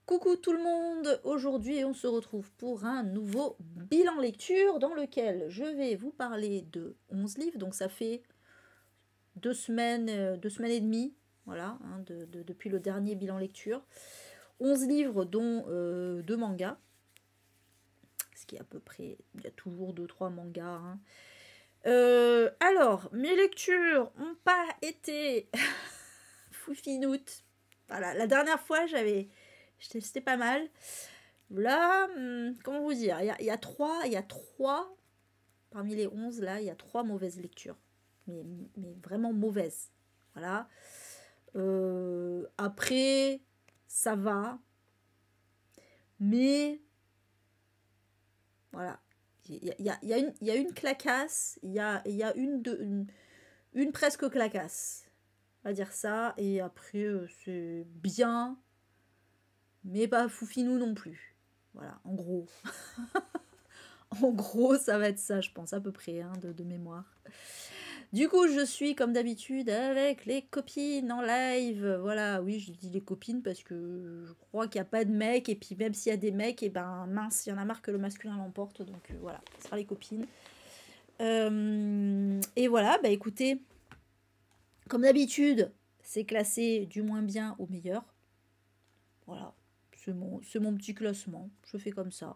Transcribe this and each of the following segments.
Coucou tout le monde, aujourd'hui on se retrouve pour un nouveau bilan lecture dans lequel je vais vous parler de 11 livres, donc ça fait 2 semaines, 2 semaines et demie, voilà, hein, depuis le dernier bilan lecture. 11 livres dont 2 mangas, ce qui est à peu près, il y a toujours 2-3 mangas. Hein. Alors, mes lectures n'ont pas été foufinoutes. Voilà, la dernière fois c'était pas mal. Là, comment vous dire, il y a trois, parmi les 11, là, il y a 3 mauvaises lectures. Mais vraiment mauvaises. Voilà. Après, ça va. Mais, voilà. Il y a une clacasse, il y a une presque clacasse. On va dire ça. Et après, c'est bien, mais pas foufinou non plus. Voilà, en gros. En gros, ça va être ça, je pense, à peu près, hein, de mémoire. Du coup, je suis comme d'habitude avec les copines en live. Voilà, oui, je dis les copines parce que je crois qu'il n'y a pas de mecs. Et puis même s'il y a des mecs, et ben mince, il y en a marre que le masculin l'emporte. Donc voilà, ce sera les copines. Et voilà, bah écoutez, comme d'habitude, c'est classé du moins bien au meilleur. Voilà, c'est mon petit classement. Je fais comme ça.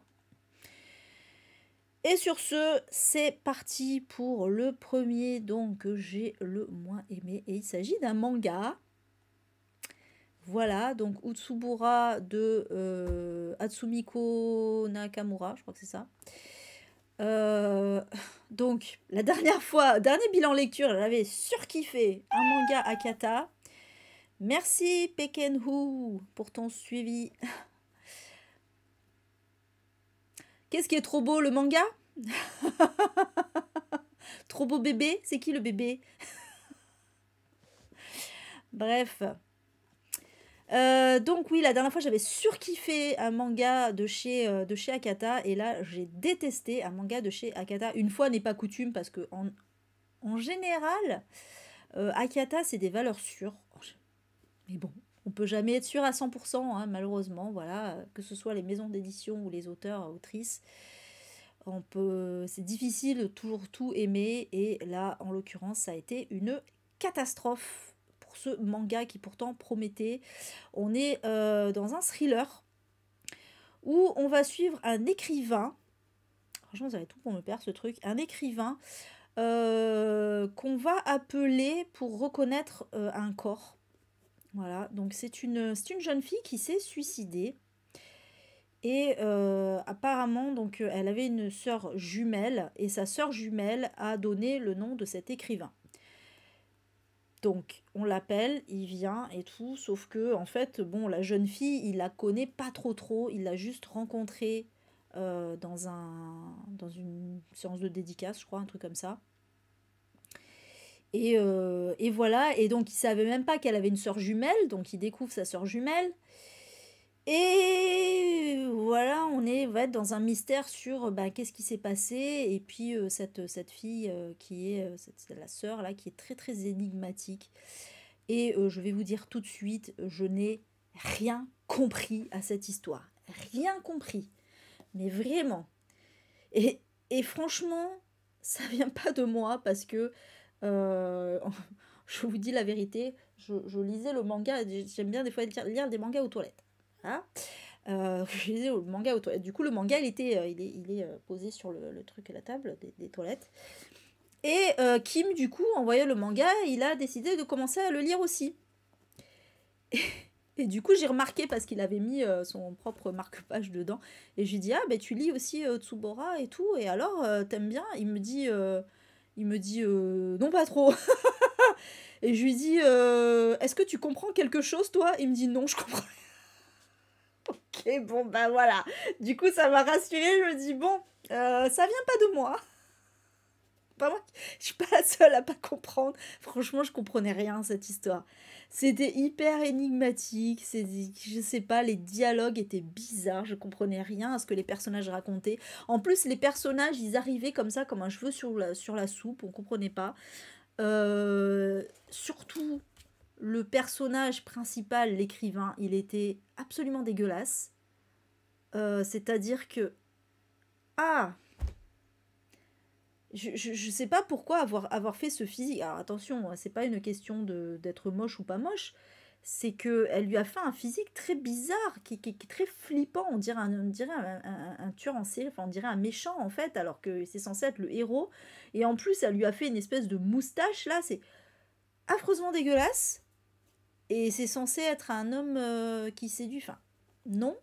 Et sur ce, c'est parti pour le premier donc que j'ai le moins aimé. Et il s'agit d'un manga. Voilà, donc Utsubura de Hatsumiko Nakamura, je crois que c'est ça. Donc, la dernière fois, dernier bilan lecture, j'avais surkiffé un manga Akata. Merci Pekenhu pour ton suivi. Qu'est-ce qui est trop beau, le manga? Trop beau bébé? C'est qui le bébé? Bref. Donc oui, la dernière fois j'avais surkiffé un manga de chez Akata, et là j'ai détesté un manga de chez Akata. Une fois n'est pas coutume, parce que en général, Akata c'est des valeurs sûres. Mais bon, on peut jamais être sûr à 100%, hein, malheureusement, voilà, que ce soit les maisons d'édition ou les auteurs, autrices. C'est difficile de toujours tout aimer, et là en l'occurrence ça a été une catastrophe pour ce manga qui pourtant promettait. On est dans un thriller où on va suivre un écrivain. Franchement, ça va être tout pour me perdre ce truc. Un écrivain qu'on va appeler pour reconnaître un corps. Voilà, donc c'est une jeune fille qui s'est suicidée. Et apparemment, donc, elle avait une sœur jumelle, et sa sœur jumelle a donné le nom de cet écrivain. Donc, on l'appelle, il vient et tout, sauf que, en fait, bon, la jeune fille, il la connaît pas trop, il l'a juste rencontrée dans une séance de dédicace, je crois, un truc comme ça. Et voilà, et donc il savait même pas qu'elle avait une sœur jumelle, donc il découvre sa sœur jumelle. Et voilà, va être dans un mystère sur qu'est-ce qui s'est passé. Et puis cette fille qui est la sœur là, qui est très énigmatique. Et je vais vous dire tout de suite, je n'ai rien compris à cette histoire. Rien compris. Mais vraiment. Et, et franchement, ça vient pas de moi, parce que je vous dis la vérité, je lisais le manga. J'aime bien des fois lire des mangas aux toilettes. Voilà. Je lisais le manga aux toilettes. Du coup, le manga, il est posé sur le truc à la table des toilettes. Et Kim, du coup, en voyant le manga, il a décidé de commencer à le lire aussi. Et du coup, j'ai remarqué, parce qu'il avait mis son propre marque-page dedans. Et je lui dis, ah, ben tu lis aussi Tsubora et tout. Et alors, t'aimes bien? Il me dit, non, pas trop. Et je lui dis, est-ce que tu comprends quelque chose, toi? Il me dit, non, je comprends. Ok, bon, bah voilà. Du coup, ça m'a rassurée. Je me dis, bon, ça vient pas de moi. Pas moi. Je suis pas la seule à pas comprendre. Franchement, je comprenais rien à cette histoire. C'était hyper énigmatique. Je sais pas, les dialogues étaient bizarres. Je comprenais rien à ce que les personnages racontaient. En plus, les personnages, ils arrivaient comme ça, comme un cheveu sur la soupe. On comprenait pas. Surtout le personnage principal, l'écrivain, il était absolument dégueulasse. C'est-à-dire que... Ah, je sais pas pourquoi avoir fait ce physique. Alors attention, c'est pas une question d'être moche ou pas moche. C'est que elle lui a fait un physique très bizarre, qui est très flippant. On dirait un tueur en série, enfin on dirait un méchant en fait, alors que c'est censé être le héros. Et en plus, elle lui a fait une espèce de moustache là, c'est affreusement dégueulasse. Et c'est censé être un homme qui séduit. Enfin, non.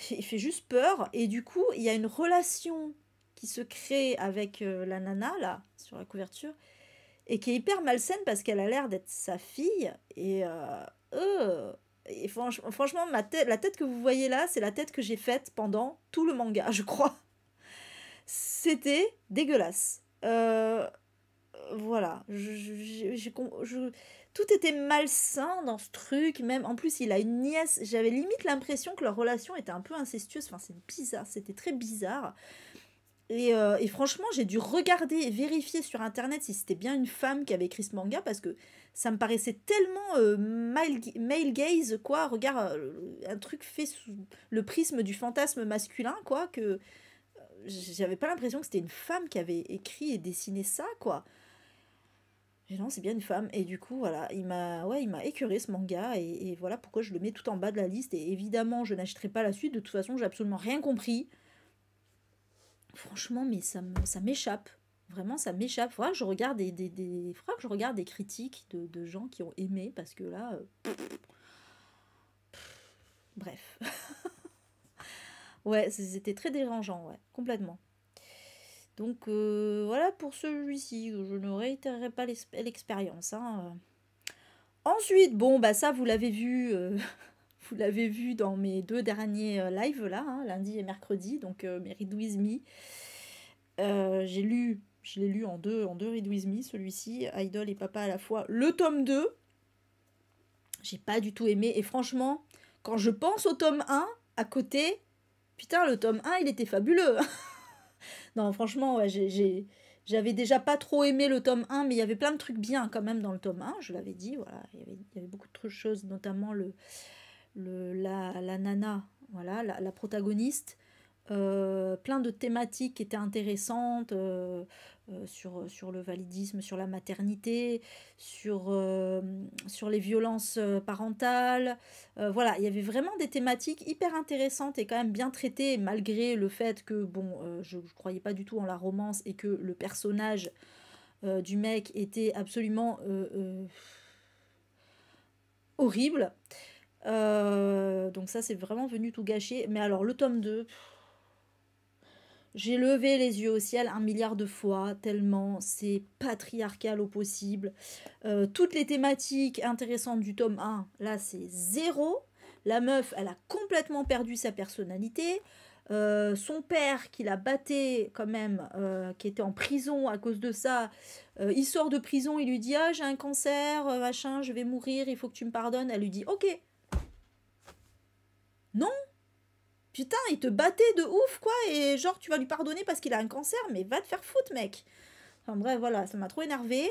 Il fait juste peur. Et du coup, il y a une relation qui se crée avec la nana, là, sur la couverture, et qui est hyper malsaine parce qu'elle a l'air d'être sa fille. Euh, et franchement, la tête que vous voyez là, c'est la tête que j'ai faite pendant tout le manga, je crois. C'était dégueulasse. Voilà. Tout était malsain dans ce truc. Même, en plus, il a une nièce. J'avais limite l'impression que leur relation était un peu incestueuse. Enfin, c'est bizarre. C'était très bizarre. Et franchement, j'ai dû regarder et vérifier sur internet si c'était bien une femme qui avait écrit ce manga parce que ça me paraissait tellement male gaze, quoi. Regarde, un truc fait sous le prisme du fantasme masculin, quoi, que j'avais pas l'impression que c'était une femme qui avait écrit et dessiné ça, quoi. Et non, c'est bien une femme. Et du coup, voilà, il m'a écœuré ce manga. Et voilà pourquoi je le mets tout en bas de la liste. Et évidemment, je n'achèterai pas la suite. De toute façon, j'ai absolument rien compris. Franchement, mais ça m'échappe. Vraiment, ça m'échappe. Faudra que je regarde faudra que je regarde des critiques de gens qui ont aimé. Parce que là, bref. Ouais, c'était très dérangeant, ouais, complètement. Donc voilà pour celui-ci. Je ne réitérerai pas l'expérience, hein. Ensuite, bon, bah ça, vous l'avez vu, vous l'avez vu dans mes deux derniers lives, là, hein, lundi et mercredi, donc mes Read With Me. Je l'ai lu en deux Read With Me, celui-ci, Idol et Papa à la fois, le tome 2. J'ai pas du tout aimé, et franchement, quand je pense au tome 1, à côté, putain, le tome 1, il était fabuleux. Non, franchement, ouais, j'avais déjà pas trop aimé le tome 1, mais il y avait plein de trucs bien quand même dans le tome 1, je l'avais dit, voilà. Il y avait beaucoup de choses, notamment la nana, voilà, la protagoniste. Plein de thématiques qui étaient intéressantes sur le validisme, sur la maternité, sur les violences parentales. Voilà, il y avait vraiment des thématiques hyper intéressantes et quand même bien traitées, malgré le fait que, bon, je ne croyais pas du tout en la romance et que le personnage du mec était absolument horrible. Donc ça, c'est vraiment venu tout gâcher. Mais alors, le tome 2... J'ai levé les yeux au ciel 1 milliard de fois, tellement c'est patriarcal au possible. Toutes les thématiques intéressantes du tome 1, là c'est zéro. La meuf, elle a complètement perdu sa personnalité. Son père, qui la battait quand même, qui était en prison à cause de ça, il sort de prison, il lui dit: Ah, j'ai un cancer, machin, je vais mourir, il faut que tu me pardonnes. Elle lui dit: Ok. Non, putain, il te battait de ouf, quoi, et genre, tu vas lui pardonner parce qu'il a un cancer, mais va te faire foutre, mec. Enfin bref, voilà, ça m'a trop énervé.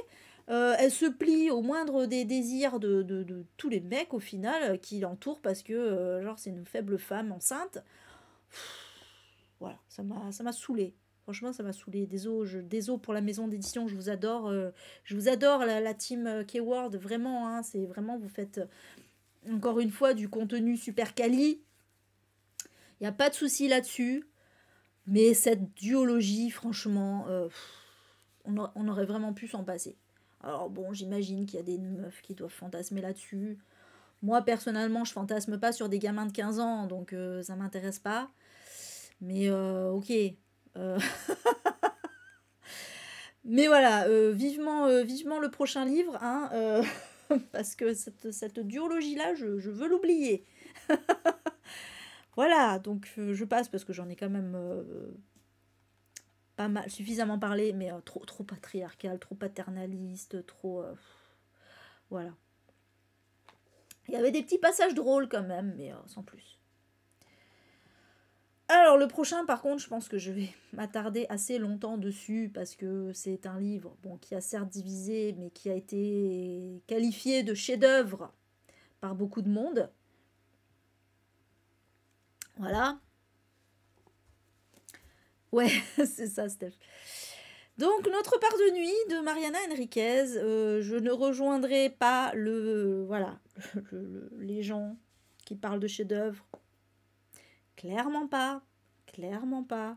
Elle se plie au moindre des désirs de tous les mecs, au final, qui l'entourent parce que, genre, c'est une faible femme enceinte. Voilà, ça m'a saoulé. Franchement, ça m'a saoulé. Désolé pour la maison d'édition, je vous adore. Je vous adore, la team Keyword, vraiment, hein, c'est vraiment, vous faites, encore une fois, du contenu super quali. Il n'y a pas de souci là-dessus. Mais cette duologie, franchement, on aurait vraiment pu s'en passer. Alors bon, j'imagine qu'il y a des meufs qui doivent fantasmer là-dessus. Moi, personnellement, je fantasme pas sur des gamins de 15 ans, donc ça m'intéresse pas. Mais ok. Euh, mais voilà, vivement le prochain livre, hein, parce que cette duologie-là, je veux l'oublier. Voilà, donc je passe parce que j'en ai quand même pas mal, suffisamment parlé, mais trop patriarcal, trop paternaliste, trop... voilà. Il y avait des petits passages drôles quand même, mais sans plus. Alors le prochain, par contre, je pense que je vais m'attarder assez longtemps dessus parce que c'est un livre bon, qui a certes divisé, mais qui a été qualifié de chef-d'œuvre par beaucoup de monde. Voilà. Ouais, c'est ça, Steph. Donc, Notre part de nuit de Mariana Enriquez. Je ne rejoindrai pas voilà, les gens qui parlent de chef-d'œuvre. Clairement pas. Clairement pas.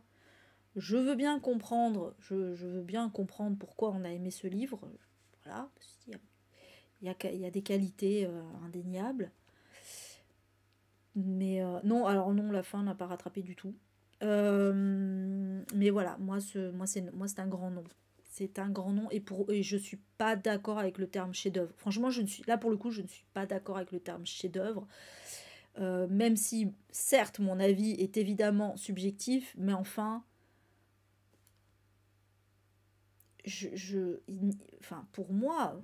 Je veux bien comprendre. Je veux bien comprendre pourquoi on a aimé ce livre. Voilà. Il y a des qualités indéniables. Mais non, alors non, la fin n'a pas rattrapé du tout. Mais voilà, moi c'est un grand nom. C'est un grand nom et je suis pas d'accord avec le terme chef-d'œuvre. Franchement, là pour le coup, je ne suis pas d'accord avec le terme chef-d'œuvre. Même si, certes, mon avis est évidemment subjectif, mais enfin, enfin, pour moi,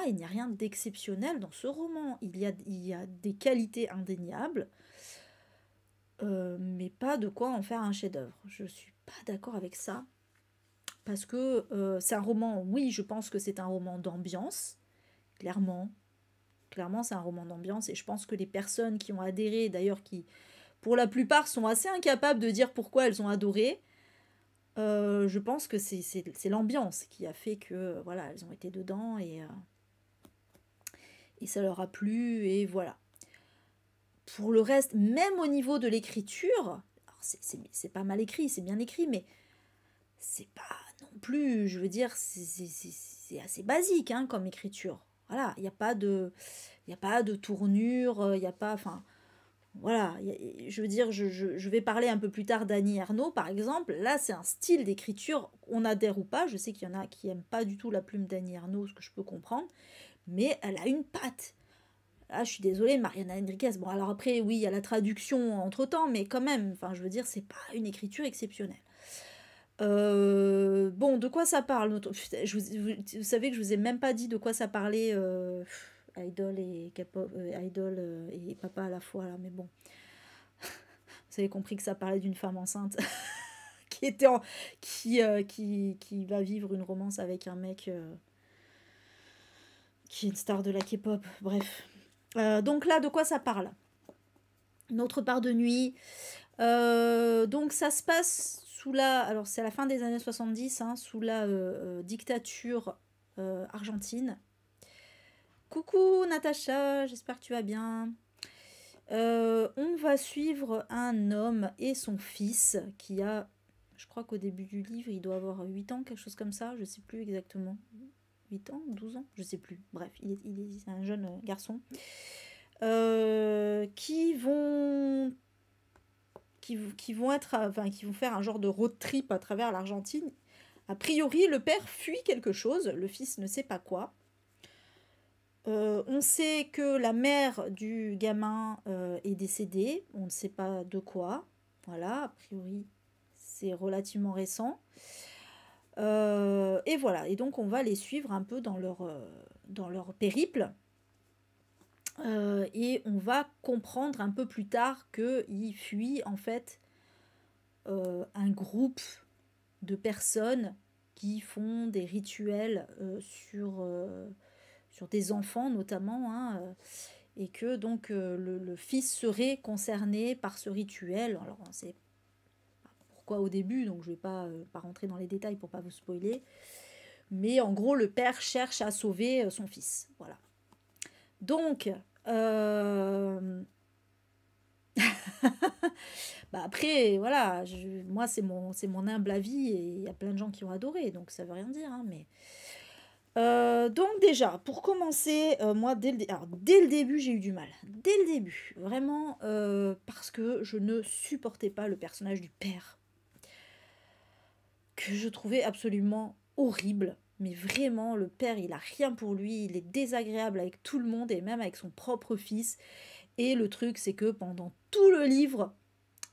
il n'y a rien d'exceptionnel dans ce roman. Il y a des qualités indéniables, mais pas de quoi en faire un chef-d'œuvre. Je suis pas d'accord avec ça. Parce que c'est un roman, oui, je pense que c'est un roman d'ambiance, clairement. Clairement, c'est un roman d'ambiance et je pense que les personnes qui ont adhéré, d'ailleurs, qui pour la plupart sont assez incapables de dire pourquoi elles ont adoré, je pense que c'est l'ambiance qui a fait que, voilà, elles ont été dedans et ça leur a plu et voilà. Pour le reste, même au niveau de l'écriture, c'est pas mal écrit, c'est bien écrit, mais c'est pas non plus, je veux dire, c'est assez basique hein, comme écriture. Voilà, il n'y a pas de tournure, il n'y a pas, enfin, voilà, je veux dire, je vais parler un peu plus tard d'Annie Ernaux, par exemple. Là, c'est un style d'écriture, on adhère ou pas. Je sais qu'il y en a qui n'aiment pas du tout la plume d'Annie Ernaux, ce que je peux comprendre, mais elle a une patte. Là, je suis désolée, Mariana Enriquez. Bon, alors après, oui, il y a la traduction entre-temps, mais quand même, enfin, je veux dire, c'est pas une écriture exceptionnelle. Bon, de quoi ça parle Putain, vous savez que je vous ai même pas dit de quoi ça parlait Idol et Idol et Papa à la fois là, mais bon, vous avez compris que ça parlait d'une femme enceinte qui était qui va vivre une romance avec un mec qui est une star de la K-pop. Bref, donc là, de quoi ça parle Notre part de nuit. Donc ça se passe sous alors c'est à la fin des années 70, hein, sous la dictature argentine. Coucou Natacha, j'espère que tu vas bien. On va suivre un homme et son fils qui a, je crois qu'au début du livre, il doit avoir 8 ans, quelque chose comme ça, je sais plus exactement. 8 ans, 12 ans, je sais plus. Bref, c'est un jeune garçon. Qui vont qui vont faire un genre de road trip à travers l'Argentine. A priori, le père fuit quelque chose, le fils ne sait pas quoi. On sait que la mère du gamin est décédée, on ne sait pas de quoi. Voilà, a priori, c'est relativement récent. Et voilà, et donc on va les suivre un peu dans leur périple. Et on va comprendre un peu plus tard qu'ils fuient en fait un groupe de personnes qui font des rituels sur des enfants notamment, hein, et que donc le fils serait concerné par ce rituel. Alors on sait pourquoi au début, donc je ne vais pas rentrer dans les détails pour pas vous spoiler, mais en gros le père cherche à sauver son fils. Voilà. Donc bah après, voilà, moi c'est mon humble avis et il y a plein de gens qui ont adoré, donc ça veut rien dire, hein, mais... donc déjà, pour commencer, moi alors, dès le début j'ai eu du mal. Dès le début, vraiment, parce que je ne supportais pas le personnage du père, que je trouvais absolument horrible. Mais vraiment, le père, il a rien pour lui, il est désagréable avec tout le monde et même avec son propre fils. Et le truc, c'est que pendant tout le livre,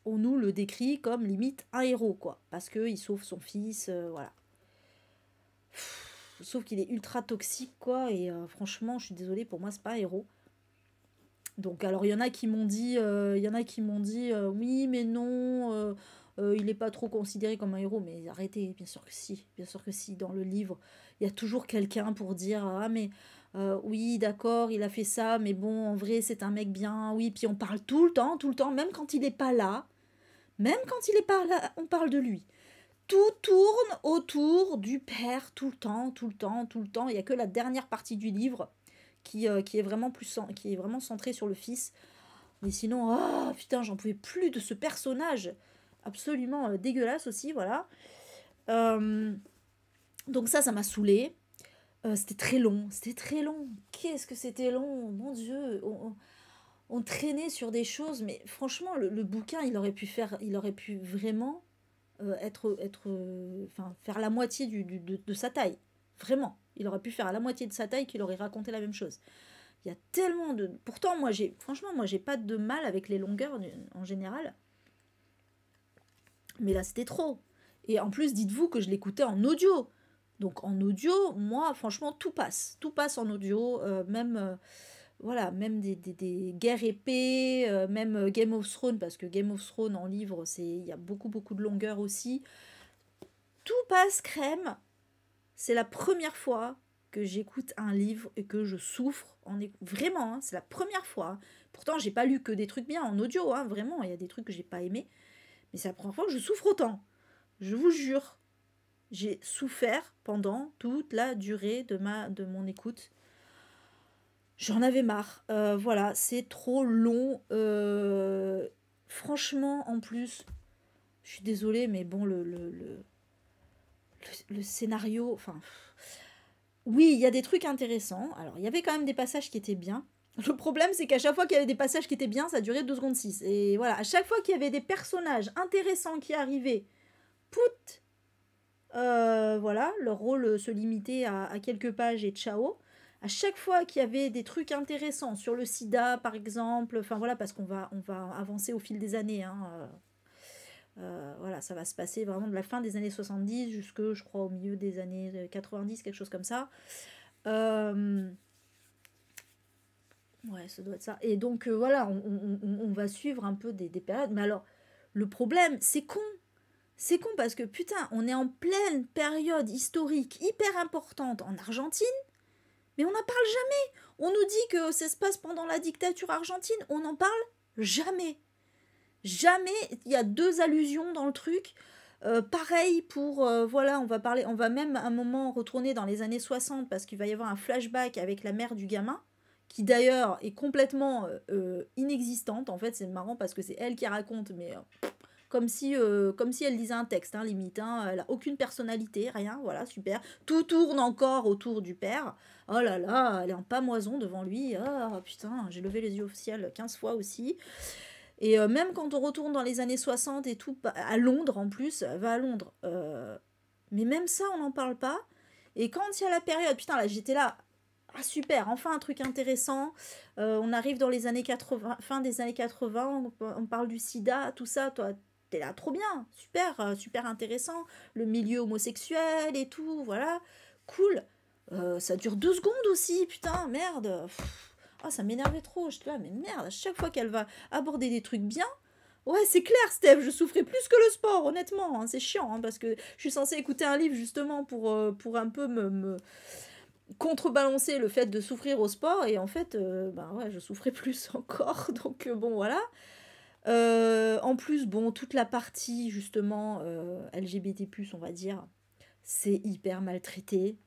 on nous le décrit comme limite un héros, quoi. Parce qu'il sauve son fils, voilà. Sauf qu'il est ultra toxique, quoi. Et franchement, je suis désolée, pour moi, c'est pas un héros. Donc, alors, il y en a qui m'ont dit oui, mais non, il n'est pas trop considéré comme un héros. Mais arrêtez, bien sûr que si. Dans le livre, il y a toujours quelqu'un pour dire ah, mais oui, d'accord, il a fait ça, mais bon, en vrai, c'est un mec bien. Oui, puis on parle tout le temps, même quand il n'est pas là. Même quand il n'est pas là, on parle de lui. Tout tourne autour du père tout le temps, tout le temps, tout le temps. Il n'y a que la dernière partie du livre qui est vraiment qui est vraiment centrée sur le fils. Mais sinon, ah putain, j'en pouvais plus de ce personnage absolument dégueulasse aussi, voilà. Euh, donc ça m'a saoulée. C'était très long, c'était très long. Qu'est-ce que c'était long, mon Dieu. On traînait sur des choses, mais franchement, le bouquin, il aurait pu vraiment enfin, faire la moitié de sa taille. Vraiment. Il aurait pu faire à la moitié de sa taille qu'il aurait raconté la même chose. Il y a tellement de... Pourtant, franchement, moi, j'ai pas de mal avec les longueurs en général. Mais là, c'était trop. Et en plus, dites-vous que je l'écoutais en audio. Donc en audio, moi, franchement, tout passe. Tout passe en audio. Même, voilà, même des guerres épées, même Game of Thrones, parce que Game of Thrones en livre, il y a beaucoup, beaucoup de longueur aussi. Tout passe crème. C'est la première fois que j'écoute un livre et que je souffre. Vraiment, hein, c'est la première fois. Pourtant, j'ai pas lu que des trucs bien en audio, hein, vraiment. Il y a des trucs que j'ai pas aimés. Mais c'est la première fois que je souffre autant. Je vous jure. J'ai souffert pendant toute la durée de mon écoute. J'en avais marre. Voilà, c'est trop long. Franchement, en plus, je suis désolée, mais bon, le scénario, enfin, oui, il y a des trucs intéressants. Alors, il y avait quand même des passages qui étaient bien. Le problème, c'est qu'à chaque fois qu'il y avait des passages qui étaient bien, ça durait 2 secondes 6. Et voilà, à chaque fois qu'il y avait des personnages intéressants qui arrivaient, pout, voilà, leur rôle se limitait à quelques pages et ciao. À chaque fois qu'il y avait des trucs intéressants sur le sida, par exemple, enfin voilà, parce on va avancer au fil des années, hein, voilà, ça va se passer vraiment de la fin des années 70 jusque, je crois, au milieu des années 90, quelque chose comme ça. Euh, ouais, ça doit être ça. Et donc, voilà, on va suivre un peu des périodes. Mais alors, le problème, c'est con. C'est con parce que, putain, on est en pleine période historique hyper importante en Argentine, mais on n'en parle jamais. On nous dit que ça se passe pendant la dictature argentine, on n'en parle jamais. Jamais, il y a 2 allusions dans le truc. Pareil pour, voilà, on va même à un moment retourner dans les années 60 parce qu'il va y avoir un flashback avec la mère du gamin, qui d'ailleurs est complètement inexistante. En fait, c'est marrant parce que c'est elle qui raconte, mais comme si elle lisait un texte, hein, limite. Hein, elle a aucune personnalité, rien, voilà, super. Tout tourne encore autour du père. Oh là là, elle est en pamoison devant lui. Ah putain, j'ai levé les yeux au ciel 15 fois aussi. Et même quand on retourne dans les années 60 et tout, à Londres en plus, elle va à Londres. Mais même ça, on n'en parle pas. Et quand il y a la période, putain, là, j'étais là. Ah super, enfin un truc intéressant. On arrive dans les années 80, fin des années 80, on parle du sida, tout ça, toi, t'es là, trop bien, super, super intéressant. Le milieu homosexuel et tout, voilà, cool. Ça dure 2 secondes aussi, putain, merde. Ah, ça m'énervait trop, je te là, mais merde, à chaque fois qu'elle va aborder des trucs bien, ouais, c'est clair, Steph, je souffrais plus que le sport, honnêtement, hein, c'est chiant, hein, parce que je suis censée écouter un livre justement pour un peu me contrebalancer le fait de souffrir au sport, et en fait, ben ouais, je souffrais plus encore, donc bon, voilà. En plus, bon, toute la partie justement LGBT+, on va dire, c'est hyper maltraité.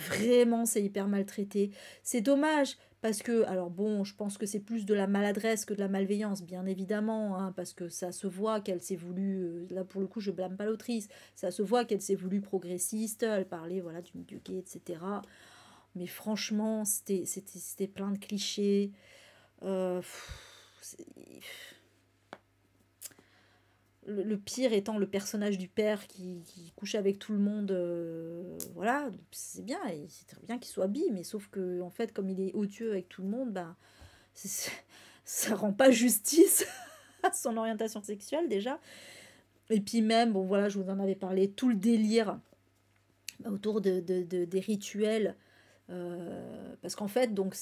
Vraiment, c'est hyper maltraité. C'est dommage parce que, alors bon, je pense que c'est plus de la maladresse que de la malveillance, bien évidemment, hein, parce que ça se voit qu'elle s'est voulu, là pour le coup, je blâme pas l'autrice, ça se voit qu'elle s'est voulu progressiste, elle parlait voilà du milieu gay, etc. Mais franchement, c'était plein de clichés. C'est- le pire étant le personnage du père qui couche avec tout le monde, voilà, c'est bien, et c'est très bien qu'il soit bi, mais sauf que, en fait, comme il est odieux avec tout le monde, ben, ça rend pas justice à son orientation sexuelle, déjà. Et puis même, bon, voilà, je vous en avais parlé, tout le délire autour des rituels, Parce qu'en fait, donc,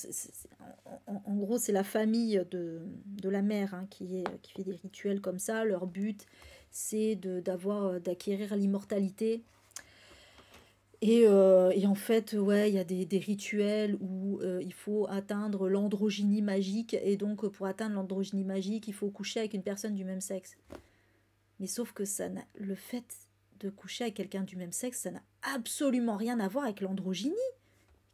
en gros, c'est la famille de la mère hein, qui fait des rituels comme ça. Leur but, c'est d'acquérir l'immortalité. Et en fait, ouais, il y a des rituels où il faut atteindre l'androgynie magique. Et donc, pour atteindre l'androgynie magique, il faut coucher avec une personne du même sexe. Mais sauf que le fait de coucher avec quelqu'un du même sexe, ça n'a absolument rien à voir avec l'androgynie.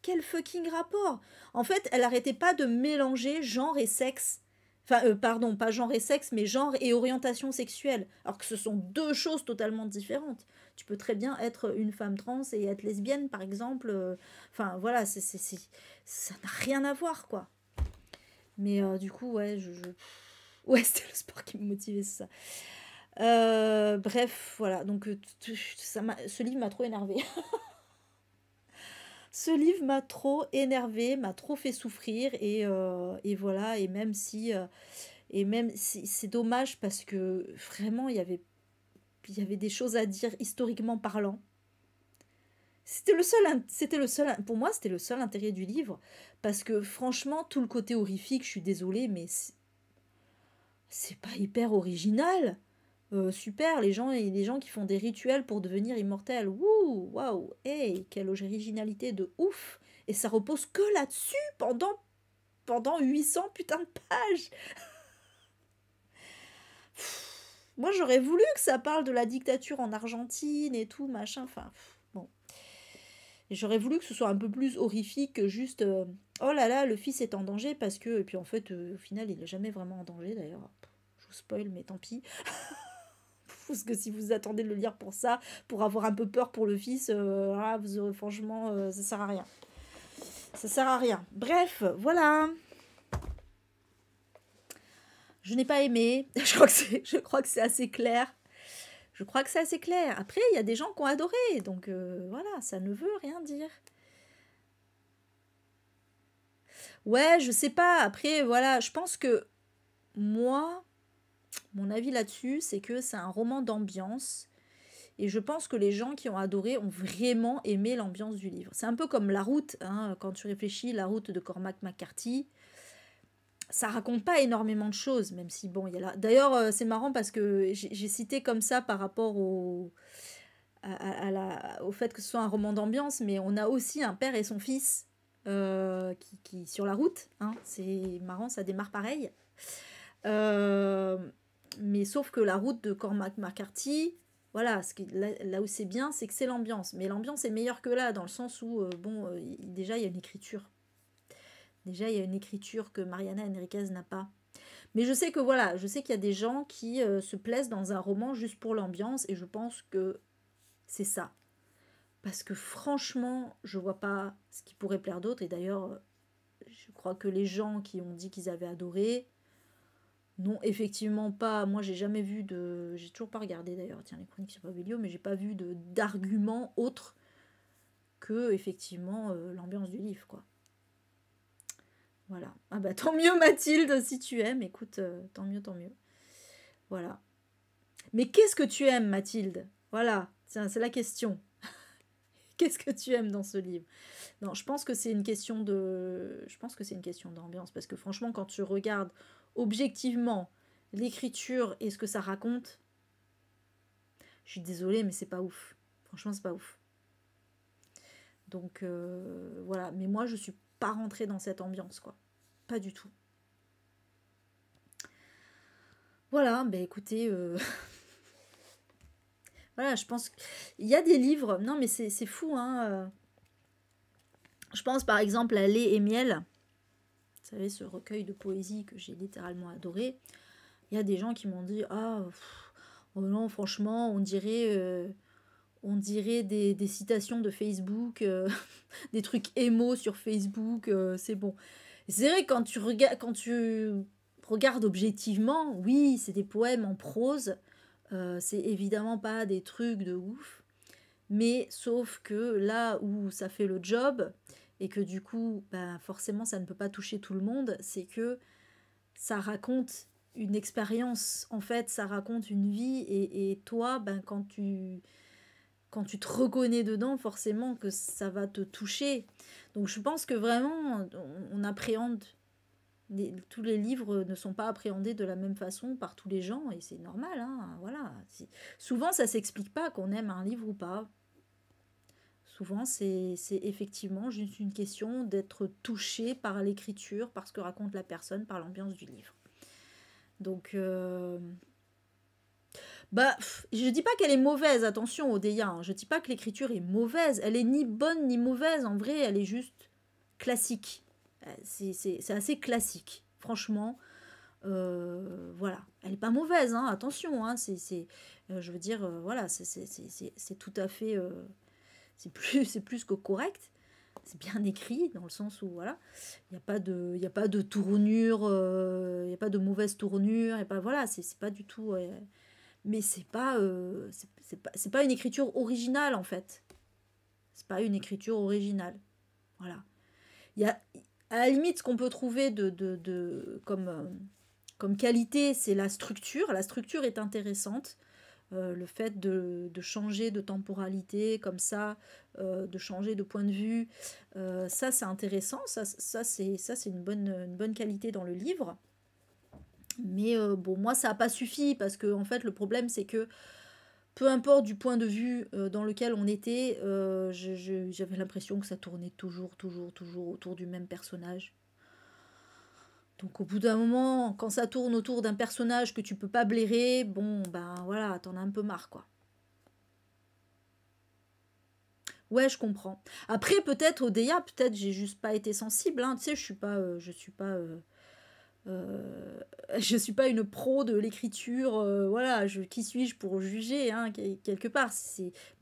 Quel fucking rapport? En fait, elle arrêtait pas de mélanger genre et sexe. Enfin, pardon, pas genre et sexe, mais genre et orientation sexuelle. Alors que ce sont deux choses totalement différentes. Tu peux très bien être une femme trans et être lesbienne, par exemple. Enfin, voilà, ça n'a rien à voir, quoi. Mais du coup, ouais, ouais, c'était le sport qui me motivait, c'est ça. Bref, voilà. Donc, ce livre m'a trop énervé. Ce livre m'a trop énervé, m'a trop fait souffrir et voilà. Et même si c'est dommage parce que vraiment il y avait des choses à dire historiquement parlant. Pour moi, c'était le seul intérêt du livre parce que franchement, tout le côté horrifique, je suis désolée, mais c'est pas hyper original. Super, les gens qui font des rituels pour devenir immortels. Wouh, waouh, hey, quelle originalité de ouf. Et ça repose que là-dessus pendant 800 putains de pages. Moi, j'aurais voulu que ça parle de la dictature en Argentine et tout, machin. Enfin, bon. Et j'aurais voulu que ce soit un peu plus horrifique que juste oh là là, le fils est en danger parce que. Et puis en fait, au final, il n'est jamais vraiment en danger d'ailleurs. Je vous spoil, mais tant pis. Parce que si vous attendez de le lire pour ça, pour avoir un peu peur pour le fils, vous aurez, franchement, ça sert à rien. Ça sert à rien. Bref, voilà. Je n'ai pas aimé. Je crois que c'est assez clair. Je crois que c'est assez clair. Après, il y a des gens qui ont adoré. Donc voilà, ça ne veut rien dire. Ouais, je sais pas. Après, voilà, je pense que moi, mon avis là-dessus, c'est que c'est un roman d'ambiance. Et je pense que les gens qui ont adoré ont vraiment aimé l'ambiance du livre. C'est un peu comme La Route, hein, quand tu réfléchis, La Route de Cormac McCarthy. Ça raconte pas énormément de choses, même si, bon, il y a là. D'ailleurs, c'est marrant parce que j'ai cité comme ça par rapport au fait que ce soit un roman d'ambiance, mais on a aussi un père et son fils sur la route. Hein. C'est marrant, ça démarre pareil. Euh, mais sauf que La Route de Cormac McCarthy, voilà, là où c'est bien, c'est que c'est l'ambiance. Mais l'ambiance est meilleure que là, dans le sens où, déjà, il y a une écriture. Déjà, il y a une écriture que Mariana Enriquez n'a pas. Mais je sais que voilà, je sais qu'il y a des gens qui se plaisent dans un roman juste pour l'ambiance, et je pense que c'est ça. Parce que franchement, je vois pas ce qui pourrait plaire d'autre. Et d'ailleurs, je crois que les gens qui ont dit qu'ils avaient adoré, non, effectivement pas. Moi, j'ai jamais vu de. J'ai toujours pas regardé d'ailleurs, tiens, les chroniques sur Fabelio, mais j'ai pas vu d'argument autre que, effectivement, l'ambiance du livre, quoi. Voilà. Ah bah tant mieux, Mathilde, si tu aimes. Écoute, tant mieux, tant mieux. Voilà. Mais qu'est-ce que tu aimes, Mathilde? Voilà, c'est la question. Qu'est-ce que tu aimes dans ce livre? Non, je pense que c'est une question de. Je pense que c'est une question d'ambiance. Parce que franchement, quand tu regardes objectivement l'écriture et ce que ça raconte, je suis désolée, mais c'est pas ouf. Franchement, c'est pas ouf. Donc voilà. Mais moi, je suis pas rentrée dans cette ambiance, quoi. Pas du tout. Voilà, ben écoutez, voilà, je pense qu'il y a des livres. Non, mais c'est fou, hein. Je pense par exemple à Lait et Miel. Vous savez, ce recueil de poésie que j'ai littéralement adoré. Il y a des gens qui m'ont dit ah, oh non, franchement, on dirait des citations de Facebook, des trucs émo sur Facebook, c'est bon. C'est vrai, quand tu regardes objectivement, oui, c'est des poèmes en prose, c'est évidemment pas des trucs de ouf, mais sauf que là où ça fait le job, et que du coup, ben, forcément, ça ne peut pas toucher tout le monde, c'est que ça raconte une expérience, en fait, ça raconte une vie, et toi, ben, quand quand tu te reconnais dedans, forcément que ça va te toucher. Donc je pense que vraiment, on appréhende, tous les livres ne sont pas appréhendés de la même façon par tous les gens, et c'est normal, hein, voilà. Souvent, ça s'explique pas qu'on aime un livre ou pas. Souvent, c'est effectivement juste une question d'être touché par l'écriture, par ce que raconte la personne, par l'ambiance du livre. Donc, bah, je dis pas qu'elle est mauvaise, attention, Odeya, hein. Je dis pas que l'écriture est mauvaise. Elle est ni bonne ni mauvaise. En vrai, elle est juste classique. C'est assez classique. Franchement, voilà. Elle est pas mauvaise, hein, attention. Hein, je veux dire, voilà, c'est tout à fait... c'est plus que correct. C'est bien écrit, dans le sens où, voilà, il n'y a pas de tournure, il n'y a pas de mauvaise tournure, et pas, voilà, c'est pas du tout... mais c'est pas une écriture originale, en fait. C'est pas une écriture originale. Voilà. Il y a, à la limite, ce qu'on peut trouver comme qualité, c'est la structure. La structure est intéressante. Le fait de changer de temporalité comme ça, de changer de point de vue, ça c'est intéressant, ça c'est une bonne qualité dans le livre. Mais bon, moi ça n'a pas suffi parce que en fait le problème c'est que peu importe du point de vue dans lequel on était, j'avais l'impression que ça tournait toujours autour du même personnage. Donc au bout d'un moment, quand ça tourne autour d'un personnage que tu peux pas blairer, bon ben voilà, t'en as un peu marre quoi. Ouais, je comprends. Après, peut-être Odeya, peut-être j'ai juste pas été sensible, hein. Tu sais, je suis pas une pro de l'écriture. Voilà, qui suis-je pour juger, hein, quelque part.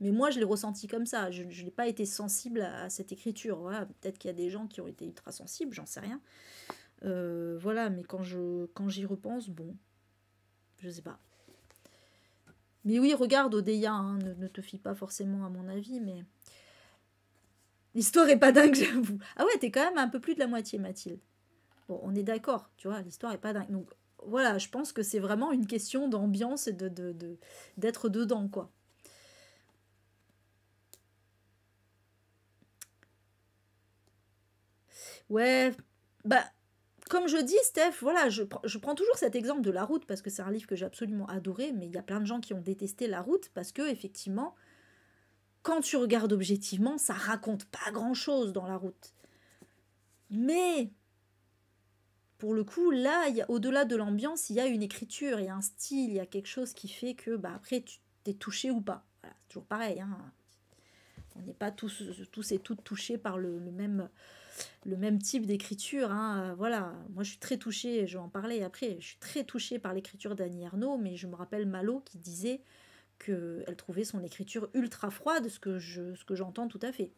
Mais moi, je l'ai ressenti comme ça. Je n'ai pas été sensible à cette écriture. Voilà, peut-être qu'il y a des gens qui ont été ultra sensibles, j'en sais rien. Voilà, mais quand j'y repense, bon, je sais pas. Mais oui, regarde Odeya, hein, ne te fie pas forcément à mon avis, mais l'histoire est pas dingue, j'avoue. Ah ouais, t'es quand même un peu plus de la moitié, Mathilde. Bon, on est d'accord, tu vois, l'histoire est pas dingue. Donc voilà, je pense que c'est vraiment une question d'ambiance et d'être dedans, quoi. Ouais, bah, comme je dis, Steph, voilà, je prends toujours cet exemple de La Route parce que c'est un livre que j'ai absolument adoré, mais il y a plein de gens qui ont détesté La Route parce que, effectivement, quand tu regardes objectivement, ça raconte pas grand-chose dans La Route. Mais pour le coup, là, au-delà de l'ambiance, il y a une écriture, il y a un style, il y a quelque chose qui fait que bah, après, tu t'es touché ou pas. Voilà, c'est toujours pareil. Hein. On n'est pas tous et toutes touchés par le même type d'écriture. Hein. Voilà, moi je suis très touchée, je vais en parler après, je suis très touchée par l'écriture d'Annie Ernaux, mais je me rappelle Malo qui disait qu'elle trouvait son écriture ultra froide, ce que j'entends tout à fait.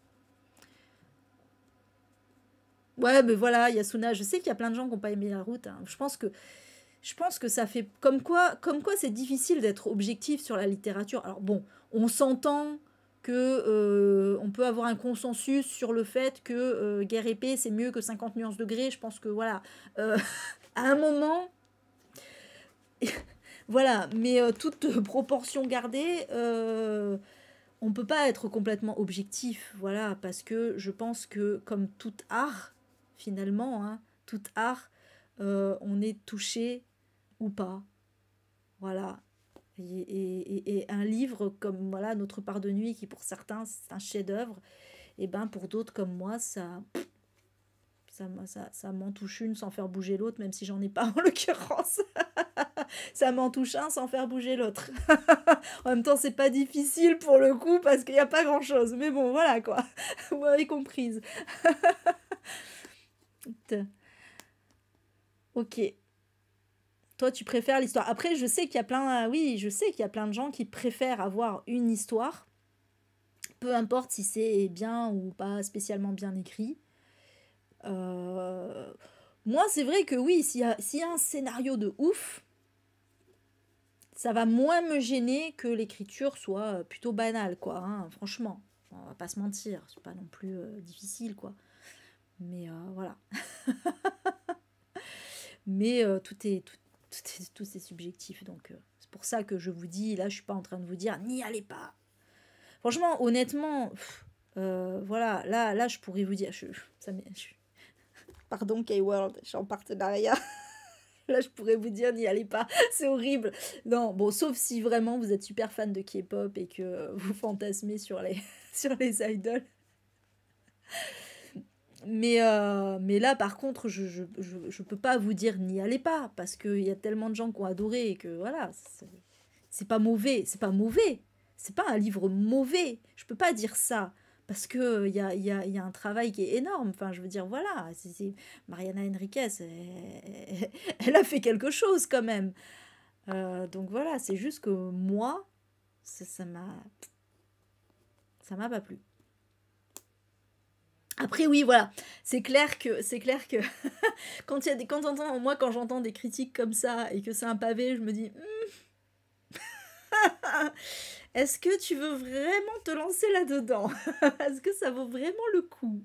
Ouais, mais voilà, Yasuna, je sais qu'il y a plein de gens qui n'ont pas aimé La Route. Hein. Je pense que ça fait comme quoi c'est difficile d'être objectif sur la littérature. Alors bon, on s'entend que on peut avoir un consensus sur le fait que Guerre épée c'est mieux que 50 nuances degrés. Je pense que voilà, à un moment, voilà, mais toute proportion gardée, on peut pas être complètement objectif, voilà, parce que je pense que comme tout art, finalement, hein, tout art, on est touché ou pas. Voilà. Et un livre comme voilà Notre part de nuit, qui pour certains c'est un chef-d'œuvre, et ben pour d'autres comme moi, ça m'en touche une sans faire bouger l'autre, même si j'en ai pas en l'occurrence. Ça m'en touche un sans faire bouger l'autre. En même temps, c'est pas difficile pour le coup parce qu'il n'y a pas grand chose. Mais bon, voilà quoi. Vous m'avez comprise. Ok. Toi, tu préfères l'histoire. Après, je sais qu'il y a plein, oui, je sais qu'il y a plein de gens qui préfèrent avoir une histoire, peu importe si c'est bien ou pas spécialement bien écrit. Euh, Moi, c'est vrai que oui, s'il y a un scénario de ouf, ça va moins me gêner que l'écriture soit plutôt banale, quoi. Hein, franchement, on va pas se mentir, c'est pas non plus difficile, quoi. Mais voilà. Mais tout est subjectif, donc c'est pour ça que je vous dis, là, je suis pas en train de vous dire n'y allez pas. Franchement, honnêtement, voilà, là, je pourrais vous dire, pardon, K-World, je suis en partenariat. Là, je pourrais vous dire, n'y allez pas, c'est horrible. Non, bon, sauf si vraiment vous êtes super fan de K-pop et que vous fantasmez sur les, sur les idoles. Mais là, par contre, je peux pas vous dire n'y allez pas, parce qu'il y a tellement de gens qui ont adoré et que voilà, c'est pas mauvais, c'est pas mauvais. C'est pas un livre mauvais. Je peux pas dire ça. Parce que il y a un travail qui est énorme. Enfin, je veux dire, voilà. Mariana Enriquez, elle a fait quelque chose quand même. Donc voilà, c'est juste que moi, ça m'a pas plu. Après oui, voilà, c'est clair que quand il y a des quand t'entends- moi quand j'entends des critiques comme ça et que c'est un pavé, je me dis est-ce que tu veux vraiment te lancer là-dedans? Est-ce que ça vaut vraiment le coup?